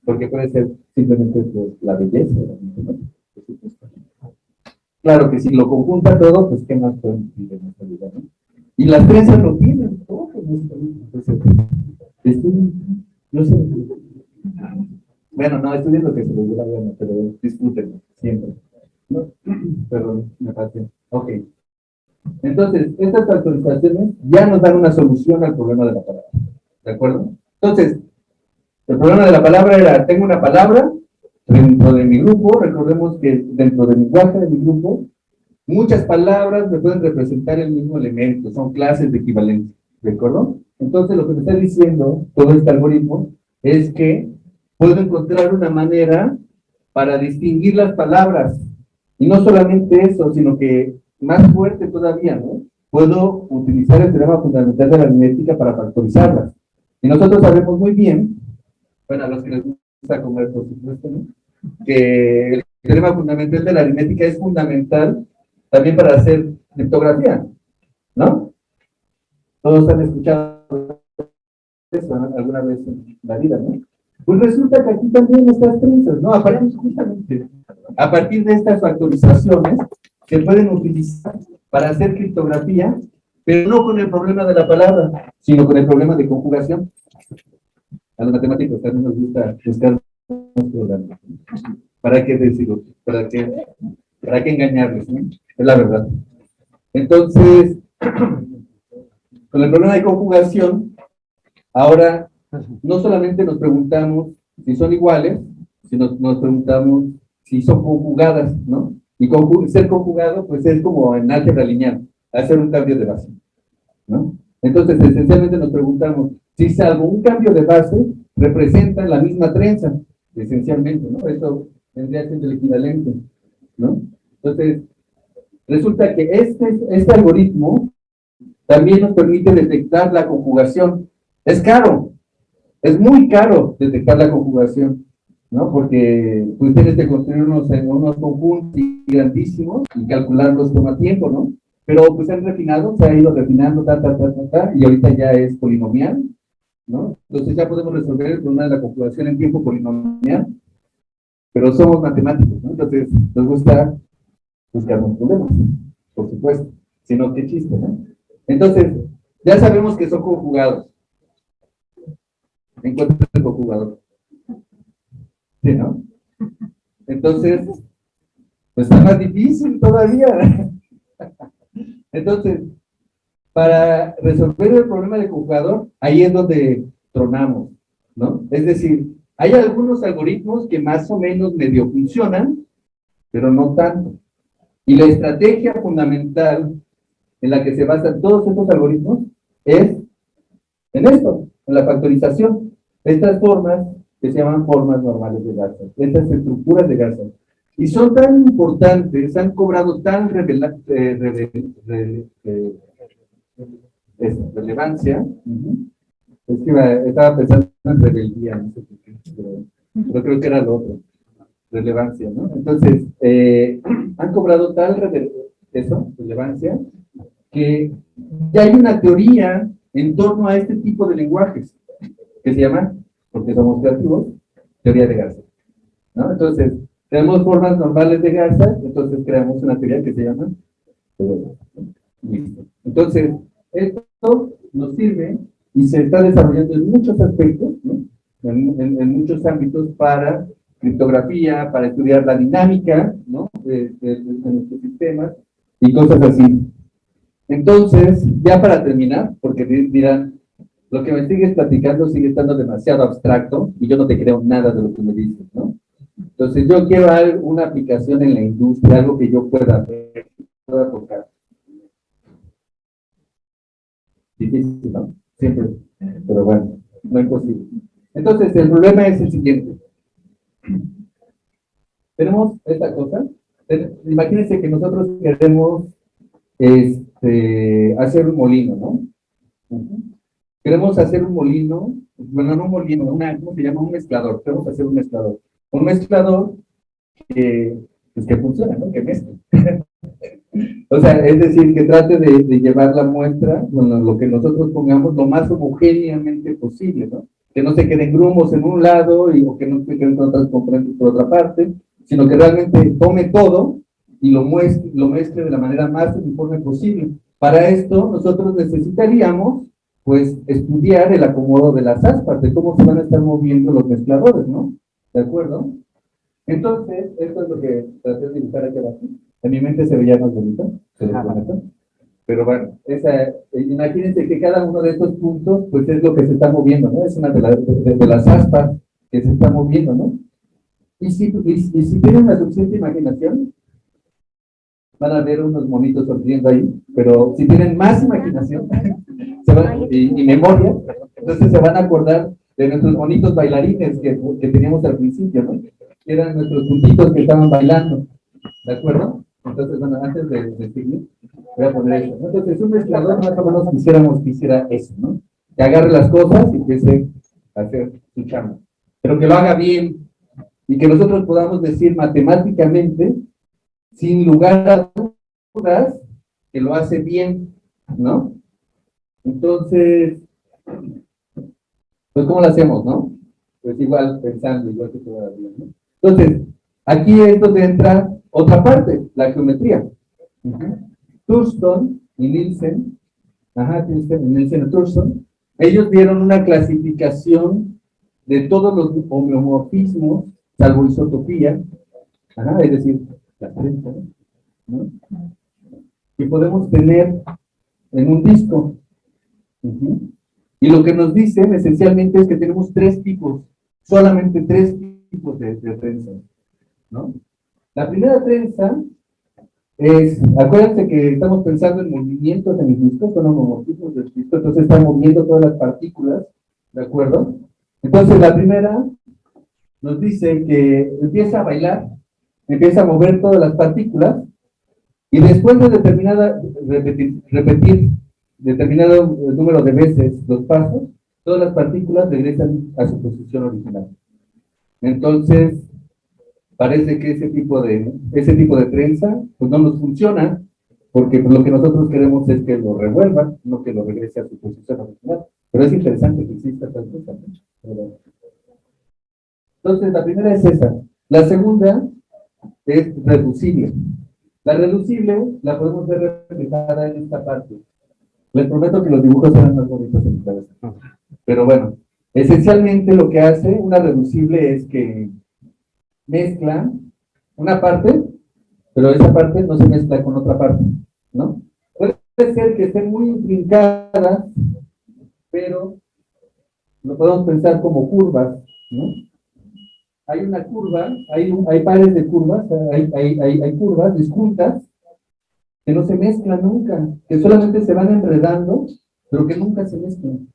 Porque puede ser simplemente pues, la belleza, ¿no? Claro que si lo conjunta todo, pues qué más podemos decir en esta vida, ¿no? Y las trenzas lo tienen, todo en esta vida. No sé. Bueno, no, estudien lo que se les dé la gana, pero disfrútenlo, siempre. ¿No? Perdón, me pasé. Ok. Entonces, estas actualizaciones ya nos dan una solución al problema de la palabra. ¿De acuerdo? Entonces, el problema de la palabra era, tengo una palabra dentro de mi grupo, recordemos que dentro del lenguaje de mi grupo, muchas palabras me pueden representar el mismo elemento, son clases de equivalencia, ¿de acuerdo? Entonces, lo que me está diciendo todo este algoritmo es que puedo encontrar una manera para distinguir las palabras. Y no solamente eso, sino que más fuerte todavía, ¿no? Puedo utilizar el teorema fundamental de la aritmética para factorizarlas. Y nosotros sabemos muy bien, bueno, a los que les gusta comer, por supuesto, ¿no? Que el teorema fundamental de la aritmética es fundamental también para hacer criptografía, ¿no? Todos han escuchado eso, ¿no? Alguna vez en la vida, ¿no? Pues resulta que aquí también estas trenzas, ¿no? Justamente, a partir de estas factorizaciones se pueden utilizar para hacer criptografía, pero no con el problema de la palabra, sino con el problema de conjugación. A los matemáticos también nos gusta buscar unos programas. ¿Para qué decirlo? ¿Para qué engañarles? ¿No? Es la verdad. Entonces, con el problema de conjugación, ahora no solamente nos preguntamos si son iguales, sino nos preguntamos si son conjugadas, ¿no? Y ser conjugado, pues es como en álgebra lineal, hacer un cambio de base, ¿no? Entonces, esencialmente nos preguntamos si salvo un cambio de base, representa la misma trenza, esencialmente, ¿no? Eso vendría siendo el equivalente, ¿no? Entonces, resulta que este algoritmo también nos permite detectar la conjugación. Es caro, es muy caro detectar la conjugación, ¿no? Porque pues tienes que construir unos conjuntos grandísimos y calcularlos toma tiempo, ¿no? Pero pues han refinado, se ha ido refinando, y ahorita ya es polinomial, ¿no? Entonces ya podemos resolver el problema de la conjugación en tiempo polinomial, pero somos matemáticos, ¿no? Entonces nos gusta buscar problemas, por supuesto, si no, qué chiste, ¿no? Entonces, ya sabemos que son conjugados. Encuentra el conjugador. ¿Sí, no? Entonces, pues está más difícil todavía. Entonces, para resolver el problema del conjugador, ahí es donde tronamos, ¿no? Es decir, hay algunos algoritmos que más o menos medio funcionan, pero no tanto. Y la estrategia fundamental en la que se basan todos estos algoritmos es en esto, en la factorización. Estas formas que se llaman formas normales de Garza, estas estructuras de Garza. Y son tan importantes, han cobrado tan relevancia. Es que estaba pensando en rebeldía, no sé por qué, pero creo que era lo otro, relevancia, ¿no? Entonces, han cobrado tal relevancia, que ya hay una teoría en torno a este tipo de lenguajes, que se llama, porque somos creativos, teoría de Garza, ¿no? Entonces, tenemos formas normales de Garza, entonces creamos una teoría que se llama listo. Entonces, esto nos sirve y se está desarrollando en muchos aspectos, ¿no? En muchos ámbitos para criptografía, para estudiar la dinámica, ¿no? de nuestros sistemas y cosas así. Entonces, ya para terminar, porque dirán, lo que me sigues platicando sigue estando demasiado abstracto y yo no te creo nada de lo que me dices, ¿no? Entonces, yo quiero una aplicación en la industria, algo que yo pueda ver, pueda tocar. Difícil, ¿no? Siempre, pero bueno, no es posible. Entonces, el problema es el siguiente. Tenemos esta cosa. Imagínense que nosotros queremos hacer un molino, ¿no? Queremos hacer un molino, bueno, no un molino, ¿cómo se llama? Un mezclador. Queremos hacer un mezclador. Un mezclador pues que funciona, ¿no? Que mezcle. O sea, es decir, que trate de llevar la muestra, bueno, lo que nosotros pongamos, lo más homogéneamente posible, ¿no? Que no se queden grumos en un lado o que no se queden otras componentes por otra parte, sino que realmente tome todo y lo mezcle de la manera más uniforme posible. Para esto, nosotros necesitaríamos, pues, estudiar el acomodo de las aspas, de cómo se van a estar moviendo los mezcladores, ¿no? ¿De acuerdo? Entonces, esto es lo que traté de dibujar aquí abajo. En mi mente se veía más bonito, pero bueno, imagínense que cada uno de estos puntos, pues es lo que se está moviendo, ¿no? Es una de las aspas que se está moviendo, ¿no? Y si tienen la suficiente imaginación, van a ver unos monitos sonriendo ahí, pero si tienen más imaginación y memoria, entonces se van a acordar de nuestros bonitos bailarines que teníamos al principio, ¿no? Que eran nuestros puntitos que estaban bailando, ¿de acuerdo? Entonces, bueno, antes de seguir, voy a poner eso, ¿no? Entonces, un mezclador más o menos quisiera eso, ¿no? Que agarre las cosas y empiece a hacer su chamba. pero que lo haga bien y que nosotros podamos decir matemáticamente, sin lugar a dudas, que lo hace bien, ¿no? Entonces, pues, ¿cómo lo hacemos, no? Pues igual pensando, igual que todavía, ¿no? Entonces, aquí es donde entra otra parte, la geometría. Thurston y Nielsen, Nielsen y Thurston, ellos dieron una clasificación de todos los homeomorfismos, salvo isotopía, es decir, la trenza, ¿no? Que podemos tener en un disco. Y lo que nos dicen esencialmente es que tenemos solamente tres tipos de trenzas, ¿no? La primera trenza acuérdense que estamos pensando en movimientos en el disco, son homomorfismos del disco, entonces están moviendo todas las partículas, ¿de acuerdo? Entonces la primera nos dice que empieza a bailar, empieza a mover todas las partículas, y después de repetir determinado número de veces los pasos, todas las partículas regresan a su posición original. Entonces, parece que ese tipo de trenza pues no nos funciona, porque lo que nosotros queremos es que lo revuelva, no que lo regrese a su posición original. Pero es interesante que exista tal cosa, ¿no? Entonces, la primera es esa. La segunda es reducible. La reducible la podemos ver reflejada en esta parte. Les prometo que los dibujos serán más bonitos en mi cabeza. Pero bueno, esencialmente lo que hace una reducible es que mezcla una parte, pero esa parte no se mezcla con otra parte, ¿no? Puede ser que estén muy intrincadas, pero lo podemos pensar como curvas, ¿no? Hay una curva, hay pares de curvas, hay curvas disjuntas que no se mezclan nunca, que solamente se van enredando, pero que nunca se mezclan.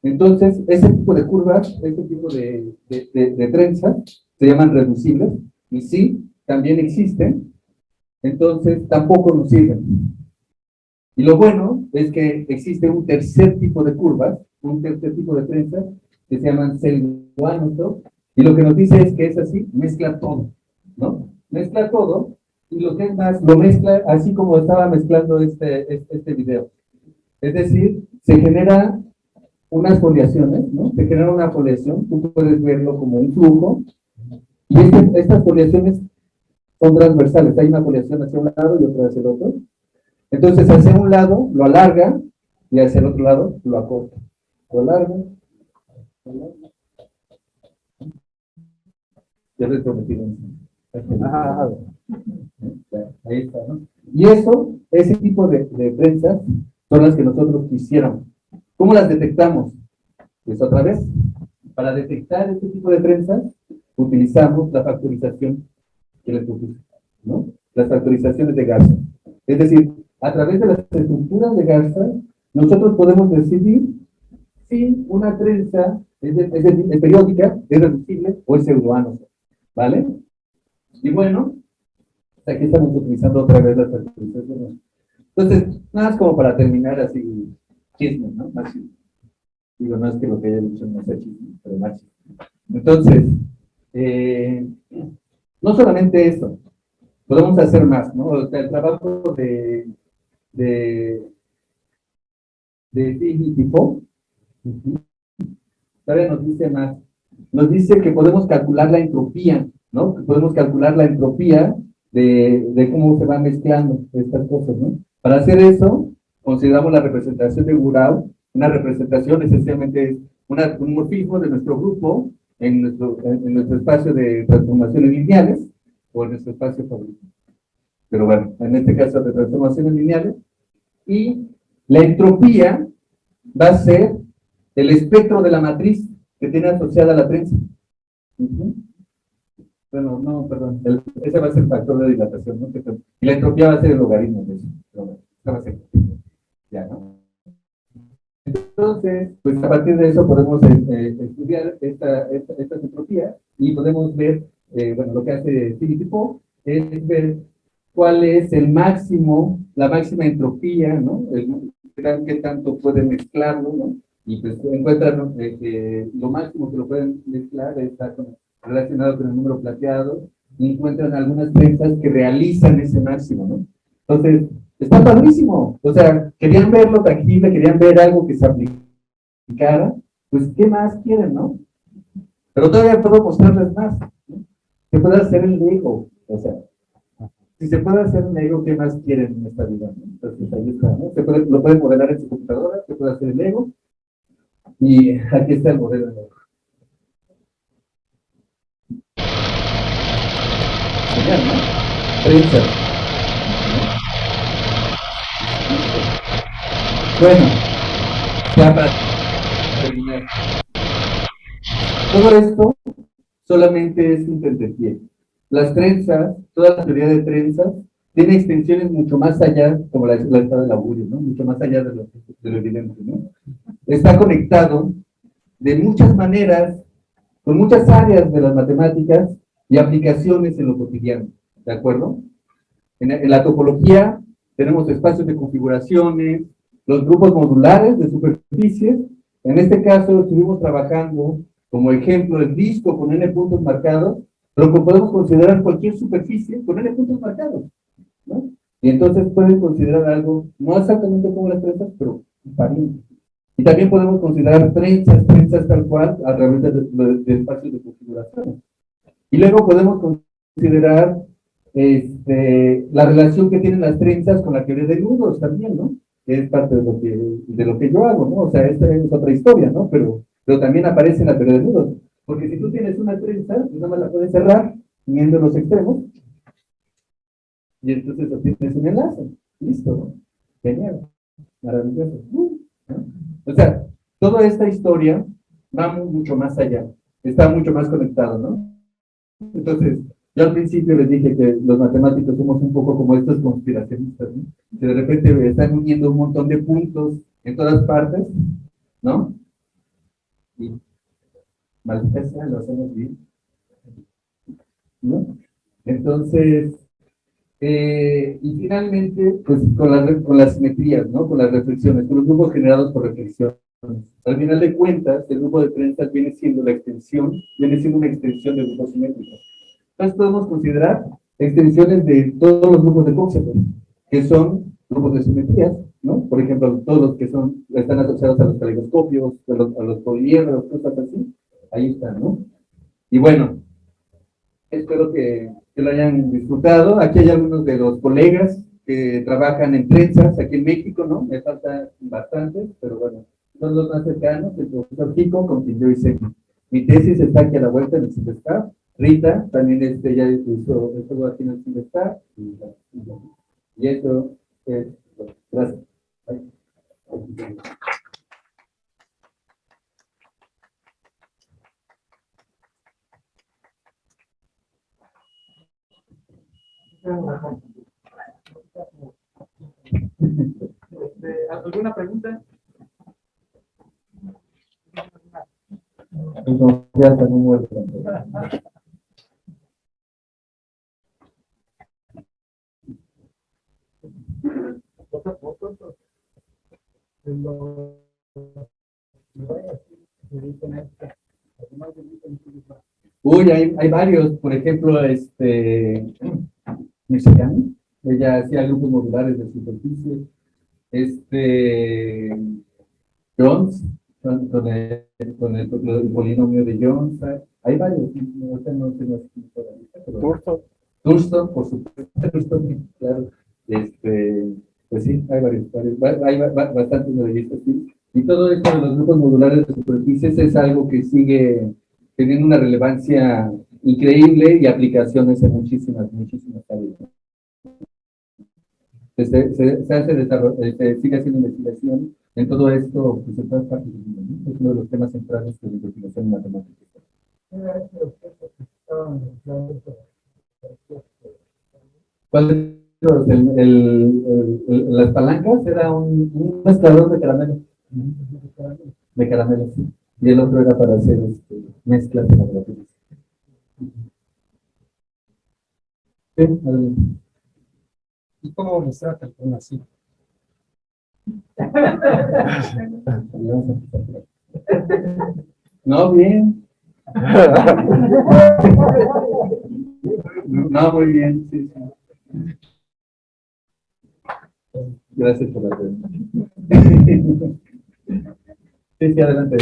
Entonces, ese tipo de curvas, ese tipo de trenzas, se llaman reducibles, y sí, también existen, entonces tampoco nos sirven. Y lo bueno es que existe un tercer tipo de curvas, un tercer tipo de trenzas, que se llaman pseudoanisotropes, y lo que nos dice es que es así, mezcla todo, ¿no? Mezcla todo, y lo que es más, lo mezcla así como estaba mezclando este video. Es decir, se genera unas foliaciones, ¿no? Se genera una foliación, tú puedes verlo como un flujo, y estas foliaciones son transversales, hay una foliación hacia un lado y otra hacia el otro. Entonces, hacia un lado lo alarga y hacia el otro lado lo acorta. Lo alarga. Ya les prometí. Ahí está, ¿no? Y ese tipo de trenzas son las que nosotros quisiéramos. ¿Cómo las detectamos? Pues otra vez, para detectar este tipo de trenzas, utilizamos la factorización que les propuse, ¿no? Las factorizaciones de Garza. Es decir, a través de las estructuras de Garza, nosotros podemos decidir si una trenza es periódica, es reducible o es pseudoanisotrópica, ¿vale? Y bueno, aquí estamos utilizando otra vez las factorizaciones. Entonces, nada más como para terminar así, chisme, ¿no? Más chisme. Digo, no es que lo que haya dicho no sea chisme, pero más chisme. Entonces, no solamente eso, podemos hacer más, ¿no? O sea, el trabajo de tipo, todavía nos dice más. Nos dice que podemos calcular la entropía, ¿no? Que podemos calcular la entropía de cómo se van mezclando estas cosas, ¿no? Para hacer eso, consideramos la representación de Gouraud. Una representación esencialmente es un morfismo de nuestro grupo en nuestro espacio de transformaciones lineales o en nuestro espacio favorito. Pero bueno, en este caso de transformaciones lineales. Y la entropía va a ser el espectro de la matriz que tiene asociada la trenza. Bueno, no, perdón. Ese va a ser el factor de dilatación, ¿no? Y la entropía va a ser el logaritmo de eso. Pero bueno, va a ser. Ya, ¿no? Entonces, pues a partir de eso podemos estudiar esta entropía y podemos ver, bueno, lo que hace Philip Pope es ver cuál es la máxima entropía, ¿no? Qué tanto puede mezclarlo, ¿no? y pues encuentran, ¿no? Que lo máximo que lo pueden mezclar está relacionado con el número plateado, y encuentran algunas trenzas que realizan ese máximo, ¿no? Entonces, está padrísimo. O sea, querían verlo tangible, querían ver algo que se aplicara, pues, ¿qué más quieren, no? Pero todavía puedo mostrarles más, ¿no? Se puede hacer el Lego, o sea, si se puede hacer un Lego, ¿qué más quieren en esta vida? ¿No? Entonces, ahí está, ¿no? Lo pueden modelar en su computadora, se puede hacer el Lego, y aquí está el modelo de Lego. Genial, ¿no? Prensa. Bueno, ya para terminar. Todo esto solamente es un tentepié. Las trenzas, toda la teoría de trenzas, tiene extensiones mucho más allá, como la estado del augurio, ¿no? Mucho más allá de lo evidente, ¿no? Está conectado de muchas maneras, con muchas áreas de las matemáticas y aplicaciones en lo cotidiano, ¿de acuerdo? En la topología tenemos espacios de configuraciones, los grupos modulares de superficies. En este caso estuvimos trabajando como ejemplo el disco con n puntos marcados, pero que podemos considerar cualquier superficie con n puntos marcados, ¿no? Y entonces pueden considerar algo, no exactamente como las trenzas, pero pariente. Y también podemos considerar trenzas tal cual a través de espacios de configuración. Y luego podemos considerar la relación que tienen las trenzas con la teoría de nudos también, ¿no? Que es parte de lo que yo hago, ¿no? O sea, esta es otra historia, ¿no? Pero también aparece en la teoría de nudos. Porque si tú tienes una trenza, pues nada más la puedes cerrar, uniendo los extremos, y entonces obtienes un enlace. Listo, ¿no? Genial, maravilloso. ¿No? O sea, toda esta historia va mucho más allá, está mucho más conectado, ¿no? Entonces, yo al principio les dije que los matemáticos somos un poco como estos conspiracionistas, ¿no? Que de repente están uniendo un montón de puntos en todas partes, ¿no? Y maldita sea, lo hacemos bien, ¿no? Entonces, y finalmente, pues con las simetrías, ¿no? Con las reflexiones, con los grupos generados por reflexiones. Al final de cuentas, el grupo de trenzas viene siendo una extensión del grupo simétrico. Entonces podemos considerar extensiones de todos los grupos de Coxeter, que son grupos de simetrías, ¿no? Por ejemplo, todos los que están asociados a los caleidoscopios, a los poliedros, cosas así, ahí están, ¿no? Y bueno, espero que lo hayan disfrutado. Aquí hay algunos de los colegas que trabajan en trenzas aquí en México, ¿no? Me faltan bastantes, pero bueno, son los más cercanos. El profesor Kiko, con quien yo hice mi tesis, está aquí a la vuelta en el CIMBESTAR. Rita también ya estuvo aquí en el CIMBESTAR. Y eso es. Gracias. ¿Alguna pregunta? No, ya está muy bueno. Uy, hay varios, por ejemplo, Mexicano, ella hacía grupos modulares de superficie, Jones, con el polinomio de Jones, hay varios, no sé, no sé, pero Thurston, por supuesto, Thurston, claro, pues sí, hay bastantes modelistas, sí. Y todo esto de los grupos modulares de superficies es algo que sigue teniendo una relevancia increíble y aplicaciones en muchísimas áreas. Se hace desarrollo, se sigue haciendo investigación en todo esto, pues en todas partes del mundo, ¿no? Es uno de los temas centrales de la investigación en matemáticas. ¿Cuál de los? Las palancas era un mezclador de caramelos. De caramelos, sí. Y el otro era para hacer mezclas de laboratorios. Sí, ¿Y cómo se trata el así? No, bien. No, muy bien, sí, sí. Gracias por la pregunta. Sí, sí, adelante.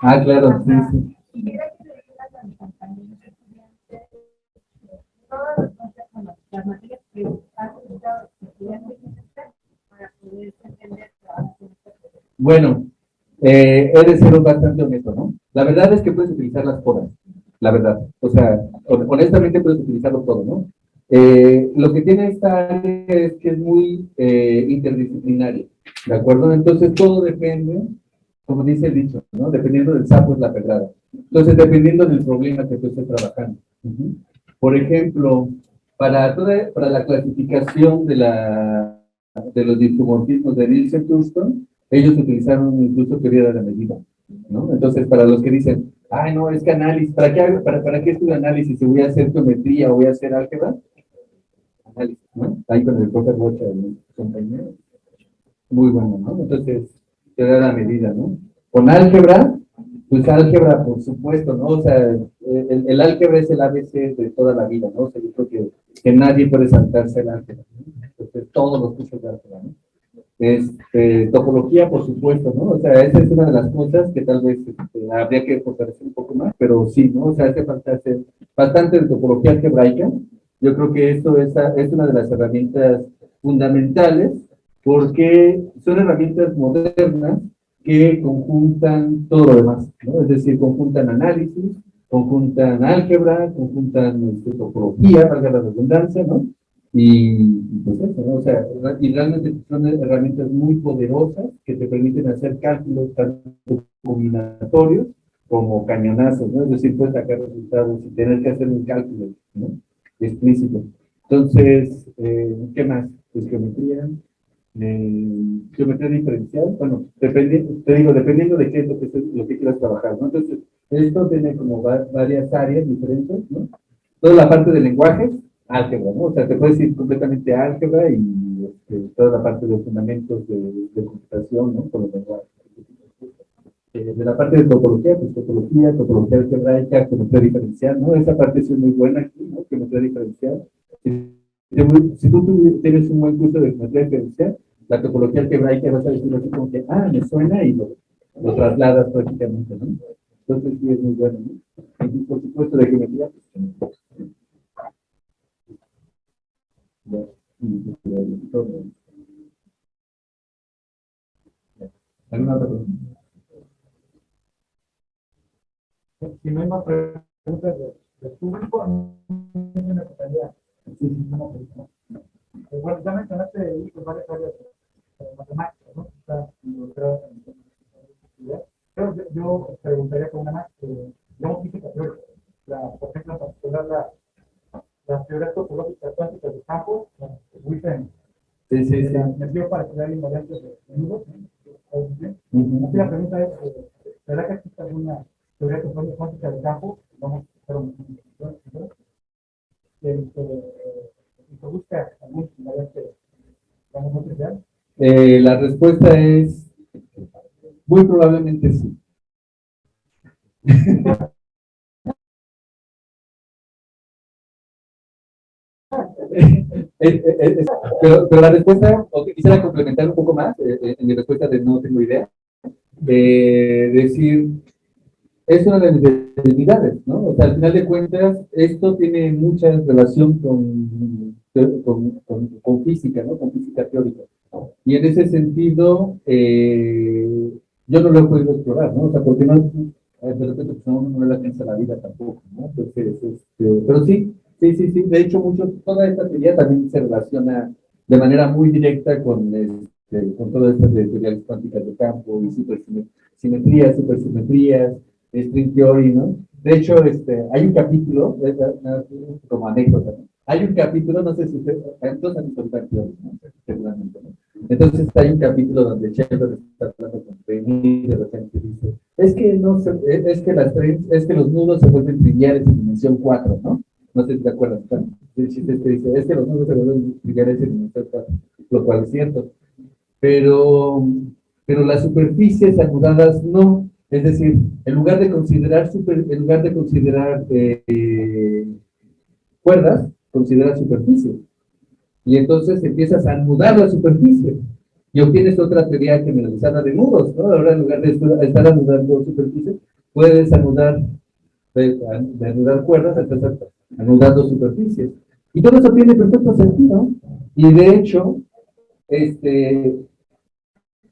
Ah, claro, sí, sí. Bueno, he de ser bastante honesto, ¿no? La verdad es que puedes utilizar las todas, la verdad. O sea, honestamente puedes utilizarlo todo, ¿no? Lo que tiene esta área es que es muy interdisciplinaria, ¿de acuerdo? Entonces todo depende, como dice el dicho, ¿no? Dependiendo del sapo es la pedrada. Entonces, dependiendo del problema que tú estés trabajando. Ujú. Por ejemplo, para la clasificación de los disomorfismos de Nielsen-Thurston, ellos utilizaron incluso teoría de la medida, ¿no? Entonces, para los que dicen, ay, no, es que análisis, ¿para qué estudio análisis? Si voy a hacer geometría o voy a hacer álgebra, análisis, ¿no? Ahí con el profe Rocha, mi compañero, muy bueno, ¿no? Entonces, teoría de la medida, ¿no? Con álgebra, pues álgebra, por supuesto, ¿no? O sea, el álgebra es el ABC de toda la vida, ¿no? O sea, yo creo que nadie puede saltarse el álgebra, ¿no? Entonces, todos los cursos de álgebra, ¿no? Topología, por supuesto, ¿no? O sea, esa es una de las cosas que tal vez habría que fortalecer un poco más, pero sí, ¿no? O sea, hace falta hacer bastante de topología algebraica. Yo creo que esto es una de las herramientas fundamentales porque son herramientas modernas que conjuntan todo lo demás, ¿no? Es decir, conjuntan análisis, conjuntan álgebra, conjuntan topología, valga la redundancia, ¿no? Pues eso, ¿no? O sea, y realmente son herramientas muy poderosas que te permiten hacer cálculos tanto combinatorios como cañonazos, ¿no? Es decir, puedes sacar resultados sin tener que hacer un cálculo, ¿no? Explícito. Entonces, ¿qué más? Pues geometría diferencial, bueno, te digo, dependiendo de qué es lo que quieras trabajar, ¿no? Entonces, esto tiene como varias áreas diferentes, ¿no? Toda la parte de lenguajes, álgebra, ¿no? O sea, te puedes ir completamente a álgebra y toda la parte de fundamentos de computación, ¿no? Con los lenguajes. De la parte de topología, pues topología algebraica, geometría diferencial, ¿no? Esa parte sí es muy buena aquí, ¿no? Geometría diferencial. Si tú tienes un buen curso de geometría diferencial, la topología algebraica vas a decir así como que, ah, me suena y lo trasladas prácticamente, ¿no? Entonces sí es muy bueno, ¿no? Y por supuesto de geometría, pues, ya, todo. ¿Alguna otra pregunta? Si no hay más preguntas de público, no me gustaría. Bueno, ya mencionaste ahí pues, varias áreas de matemáticas, ¿no? Está involucrada en actividad. Pero yo preguntaría con una más, digamos, física teórica. Por ejemplo, en particular, las teorías topológicas cuánticas de campos, Witten, Sí, sí, sí. me dio para crear invariantes de nudos. Así la pregunta es, ¿será que existe alguna teoría topológica cuántica de campos? Vamos a hacer y se busca algún invariante, vamos a crear. La respuesta es muy probablemente sí. Pero la respuesta, quisiera complementar un poco más en mi respuesta de no tengo idea. Decir, es una de mis debilidades, ¿no? O sea, al final de cuentas, esto tiene mucha relación con física, ¿no? Con física teórica. Y en ese sentido, yo no lo he podido explorar, ¿no? O sea, porque no, de repente pues, no le alcanza la vida tampoco, ¿no? Entonces, pero sí, sí, sí, sí. De hecho, toda esta teoría también se relaciona de manera muy directa con todas estas teorías cuánticas de campo y simetrías, supersimetrías, string theory, ¿no? De hecho, hay un capítulo, como anécdota, ¿no? Hay un capítulo, no sé si ustedes, entonces han visto Big Theory, ¿no? Seguramente, ¿no? Entonces hay un capítulo donde Sheldon está hablando con Penny y de repente dice, Es que no se- es que los nudos se vuelven triviales en dimensión 4, ¿no? No sé si te acuerdas, ¿no? El chiste es que dice, es que los nudos se vuelven triviales en dimensión 4, lo cual es cierto. Pero, pero las superficies anudadas no. Es decir, en lugar de considerar cuerdas, considera superficie. Y entonces empiezas a anudar la superficie. Y obtienes otra teoría generalizada de nudos, ¿no? Ahora en lugar de estar anudando superficie, puedes anudar, de anudar cuerdas, estás anudando superficies. Y todo eso tiene perfecto sentido. Y de hecho,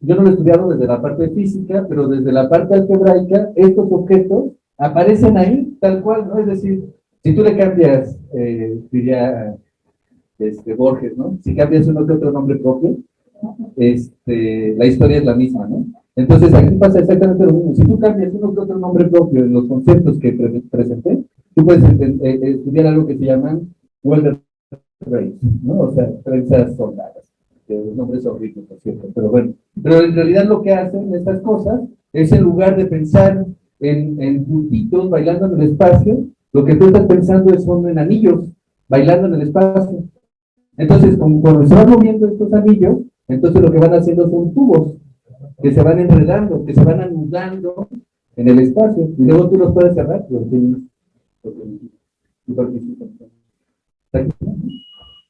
yo no lo he estudiado desde la parte física, pero desde la parte algebraica, estos objetos aparecen ahí tal cual, ¿no? Es decir, si tú le cambias, diría Borges, ¿no? Si cambias uno que otro nombre propio, la historia es la misma, ¿no? Entonces aquí pasa exactamente lo mismo. Si tú cambias uno que otro nombre propio en los conceptos que presenté, tú puedes estudiar algo que se llaman welder rays, ¿no? O sea, trenzas soldadas. Los nombres horribles, por cierto, pero bueno. Pero en realidad lo que hacen estas cosas es en lugar de pensar en puntitos bailando en el espacio, lo que tú estás pensando son en anillos bailando en el espacio. Entonces, cuando se van moviendo estos anillos, entonces lo que van haciendo son tubos que se van enredando, que se van anudando en el espacio, y luego tú los puedes cerrar, pero tienes participación.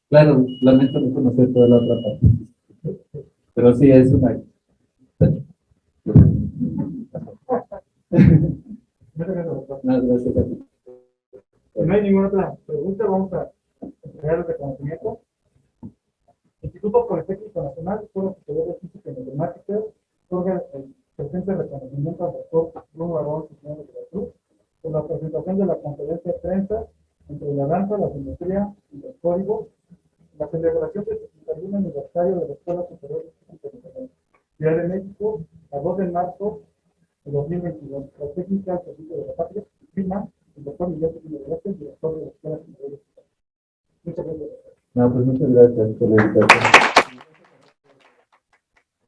Claro, lamento no conocer toda la otra parte, pero sí es una. No, gracias a ti. No hay ninguna otra pregunta, vamos a entregar el reconocimiento. Instituto Politécnico Nacional, Escuela Superior de Física y Matemáticas, otorga el presente reconocimiento al doctor Bruno Barón Cisneros de la Cruz por la presentación de la conferencia de prensa entre la danza, la geometría y los códigos, la celebración del 61 aniversario de la Escuela Superior de Física y Matemáticas, Ciudad de México, a 2 de marzo de 2022. La técnica al servicio de la patria, firma el doctor Miguel Cepillo de Vázquez, director de la Escuela Superior de Física. Muchas gracias. No, pues muchas gracias por la invitación.